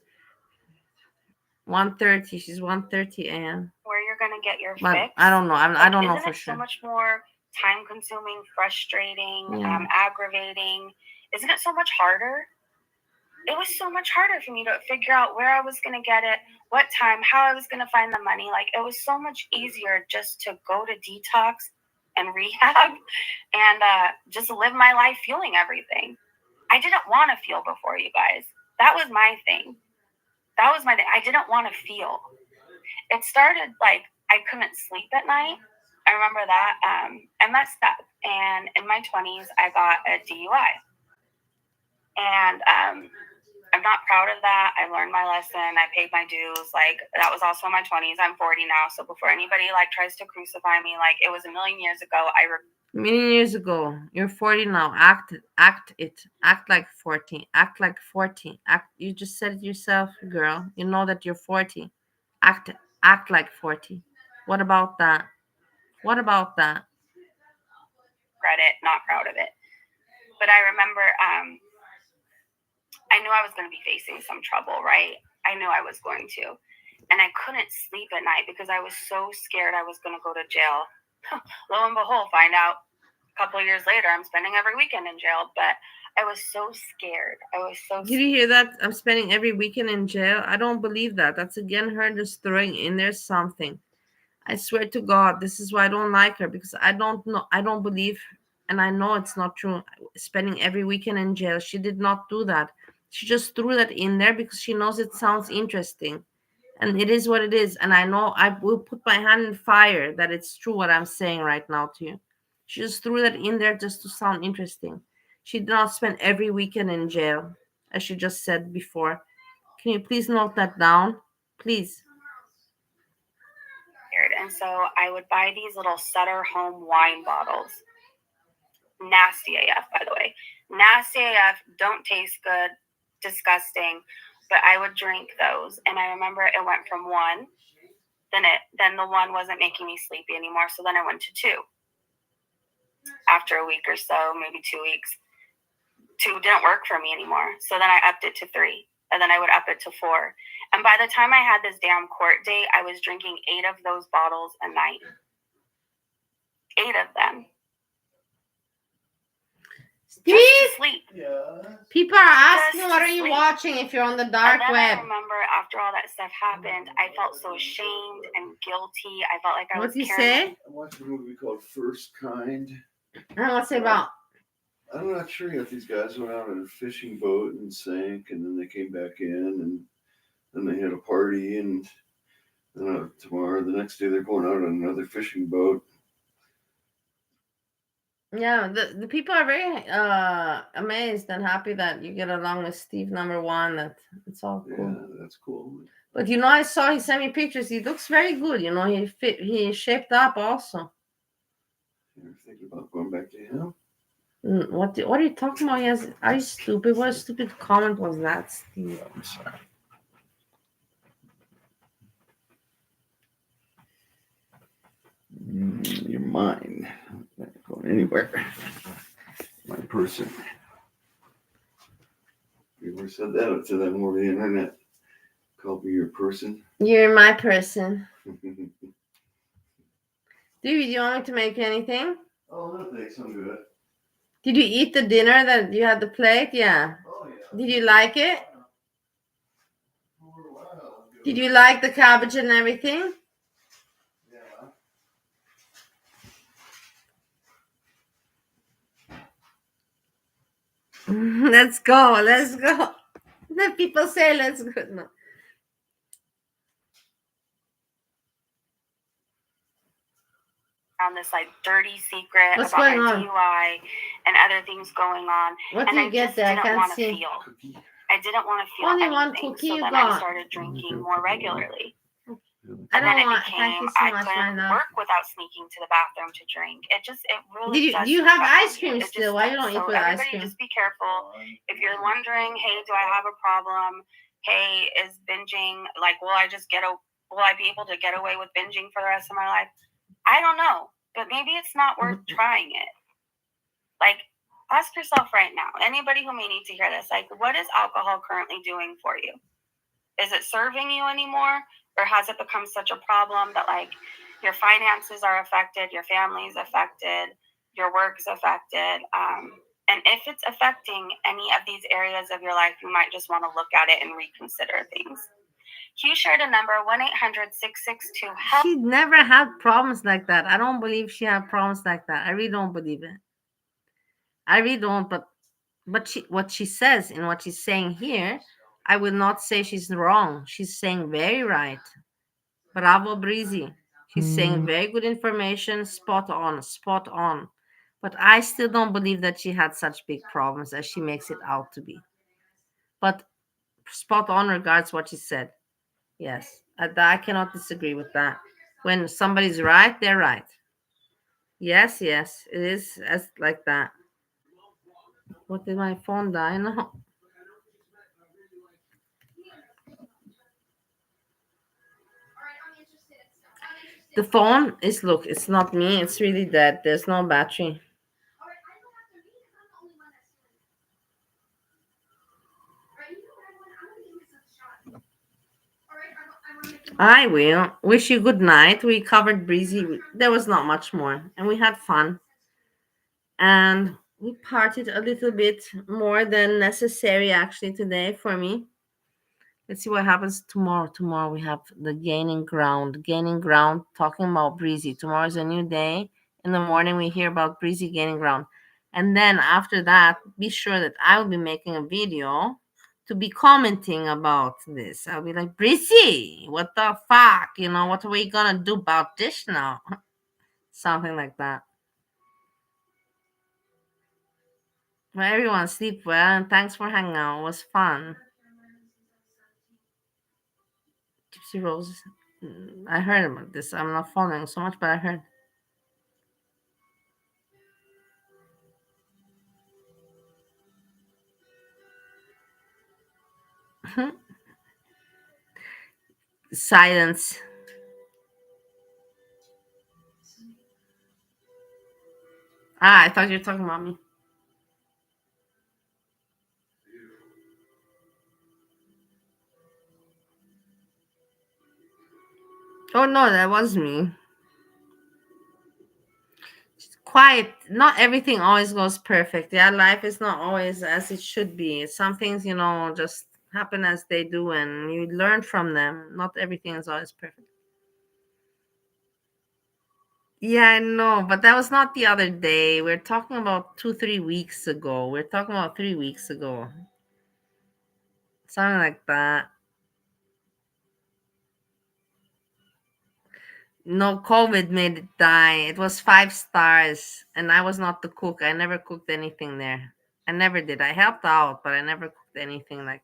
S2: 1:30. She's 1:30 a.m.
S1: Where you're gonna get your
S2: But
S1: fix.
S2: I don't know. I don't know for
S1: Isn't it
S2: sure.
S1: so much more time-consuming, frustrating,
S2: Yeah.
S1: aggravating? Isn't it so much harder? It was so much harder for me to figure out where I was gonna get it, what time, how I was gonna find the money. It was so much easier just to go to detox and rehab and just live my life feeling everything. I didn't want to feel before, you guys. That was my thing. I didn't want to feel. It started I couldn't sleep at night. I remember that. I messed up, and in my 20s, I got a DUI, and I'm not proud of that. I learned my lesson. I paid my dues. That was also in my 20s. I'm 40 now, so before anybody tries to crucify me, it was a million years ago.
S2: Million years ago. You're 40 now. Act it. Act like 40. Act like 40. You just said it yourself, girl. You know that you're 40. Act like 40. What about that? What about that?
S1: Credit, not proud of it. But I remember I knew I was going to be facing some trouble, right? I knew I was going to. And I couldn't sleep at night because I was so scared I was going to go to jail. Lo and behold, find out a couple of years later, I'm spending every weekend in jail. But I was so scared.
S2: Did you hear that? I'm spending every weekend in jail. I don't believe that. That's again her just throwing in there something. I swear to God, this is why I don't like her, because I don't know. I don't believe, and I know it's not true. Spending every weekend in jail. She did not do that. She just threw that in there because she knows it sounds interesting. And it is what it is. And I know I will put my hand in fire that it's true what I'm saying right now to you. She just threw that in there just to sound interesting. She did not spend every weekend in jail, as she just said before. Can you please note that down? Please.
S1: And so I would buy these little Sutter Home wine bottles. Nasty AF, by the way. Nasty AF, don't taste good, disgusting. But I would drink those, and I remember it went from one, then the one wasn't making me sleepy anymore, so then I went to two. After a week or so, maybe 2 weeks, two didn't work for me anymore, so then I upped it to three, and then I would up it to four. And by the time I had this damn court date, I was drinking 8 of those bottles a night. 8 of them. Sleep.
S2: Yeah. People are asking, what are you watching if you're on the dark web?
S1: I remember after all that stuff happened, I felt so ashamed and guilty. I felt like I was
S2: carrying. What do you say?
S3: I watched a movie called First Kind.
S2: What's it about?
S3: I'm not sure yet. These guys went out on a fishing boat and sank, and then they came back in, and then they had a party, and the next day, they're going out on another fishing boat.
S2: Yeah, the people are very amazed and happy that you get along with Steve number one. That it's all cool.
S3: Yeah, that's cool.
S2: But I saw he sent me pictures. He looks very good. He shaped up also.
S3: You're thinking about going back to him?
S2: What are you talking about? Are you stupid? What a stupid comment was that, Steve?
S3: I'm sorry. You're mine. I'm not going anywhere. My person. You ever said that to them over the internet? Call me your person.
S2: You're my person. Do you want me to make anything?
S3: Oh, no thanks. I'm good.
S2: Did you eat the dinner that you had the plate? Yeah.
S3: Oh, yeah.
S2: Did you like it? Did you like the cabbage and everything?
S3: Yeah.
S2: Let's go. Let's go. The people say let's go. No.
S1: On this like dirty secret
S2: What's
S1: about
S2: going
S1: my
S2: on?
S1: DUI and other things going on.
S2: What do
S1: And
S2: you get there? I can't see.
S1: I didn't want to feel
S2: Only
S1: anything.
S2: one cookie
S1: so
S2: you
S1: then
S2: got.
S1: I started drinking more regularly.
S2: I
S1: And
S2: don't
S1: then it
S2: want.
S1: became
S2: Thank you so
S1: I
S2: much,
S1: couldn't
S2: my love.
S1: work without sneaking to the bathroom to drink. It really
S2: Do you have ice cream still? Why you don't eat with ice cream?
S1: Just be careful. If you're wondering, hey, do I have a problem? Hey, is binging like will I be able to get away with binging for the rest of my life? I don't know, but maybe it's not worth trying it. Like, ask yourself right now, anybody who may need to hear this, like, what is alcohol currently doing for you? Is it serving you anymore? Or has it become such a problem that, like, your finances are affected, your family's affected, your work's affected? And if it's affecting any of these areas of your life, you might just want to look at it and reconsider things. Q shared a number 1-800-662-HELP.
S2: She never had problems like that. I don't believe she had problems like that. I really don't believe it. I really don't. But what she says and what she's saying here, I will not say she's wrong. She's saying very right. Bravo, Breezy. She's saying very good information, spot on, spot on. But I still don't believe that she had such big problems as she makes it out to be. But spot on regards what she said. Yes, I cannot disagree with that. When somebody's right, they're right. Yes, it is as like that. What did my phone die? No. The phone is, look, it's not me. It's really dead. There's no battery. I will. Wish you good night. We covered Breezy. There was not much more. And we had fun. And we partied a little bit more than necessary, actually, today for me. Let's see what happens tomorrow. Tomorrow we have the gaining ground. Gaining ground, talking about Breezy. Tomorrow is a new day. In the morning, we hear about Breezy gaining ground. And then after that, be sure that I will be making a video to be commenting about this. I'll be like, Breezy, what the fuck? What are we gonna do about this now? Something like that. Well, everyone sleep well and thanks for hanging out. It was fun. Gypsy Rose. I heard about this. I'm not following so much, but I heard. Silence. I thought you were talking about me. Oh no, that was me. Quiet. Not everything always goes perfect. Yeah, life is not always as it should be. Some things, just happen as they do and you learn from them. Not everything is always perfect. Yeah, I know, but that was not the other day. We're talking about 2-3 weeks ago. We're talking about 3 weeks ago. Something like that. No, COVID made it die. It was 5 stars, and I was not the cook. I never cooked anything there. I never did. I helped out, but I never cooked anything like.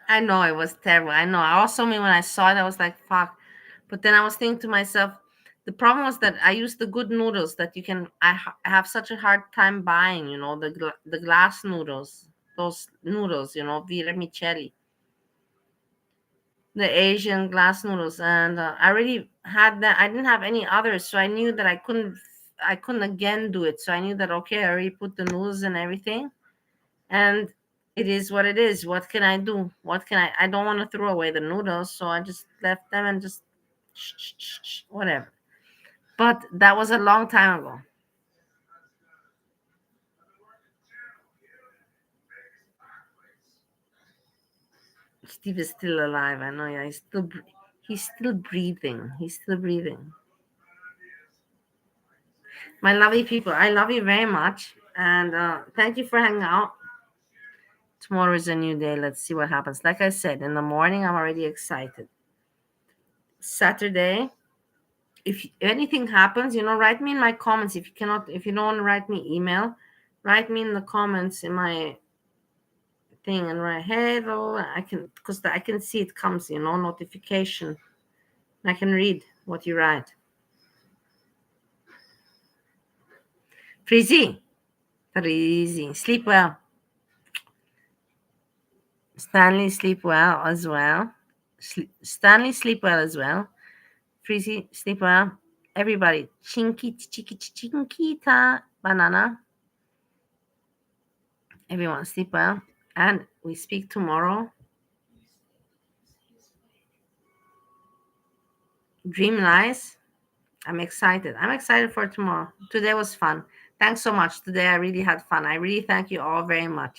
S2: I know it was terrible. I know. I also mean when I saw it, I was like, fuck. But then I was thinking to myself, the problem was that I used the good noodles that you can. I have such a hard time buying. The glass noodles, those noodles. Vermicelli, the Asian glass noodles, and I already had that. I didn't have any others, so I knew that I couldn't. I couldn't again do it. So I knew that okay, I already put the noodles and everything, and it is what it is. What can I do? What can I don't want to throw away the noodles, so I just left them and just whatever. But that was a long time ago. Steve is still alive. I know. Yeah, he's still breathing. He's still breathing. My lovely people, I love you very much, and thank you for hanging out. Tomorrow is a new day. Let's see what happens. Like I said, in the morning, I'm already excited. Saturday, if anything happens, write me in my comments. If you don't want to write me email, write me in the comments in my thing and write, hey, though, because I can see it comes, notification. I can read what you write. Freezy, sleep well. Stanley, sleep well as well. Stanley, sleep well as well. Freezy, sleep well. Everybody, chinkita, banana. Everyone, sleep well. And we speak tomorrow. Dream nice. I'm excited. I'm excited for tomorrow. Today was fun. Thanks so much. Today I really had fun. I really thank you all very much.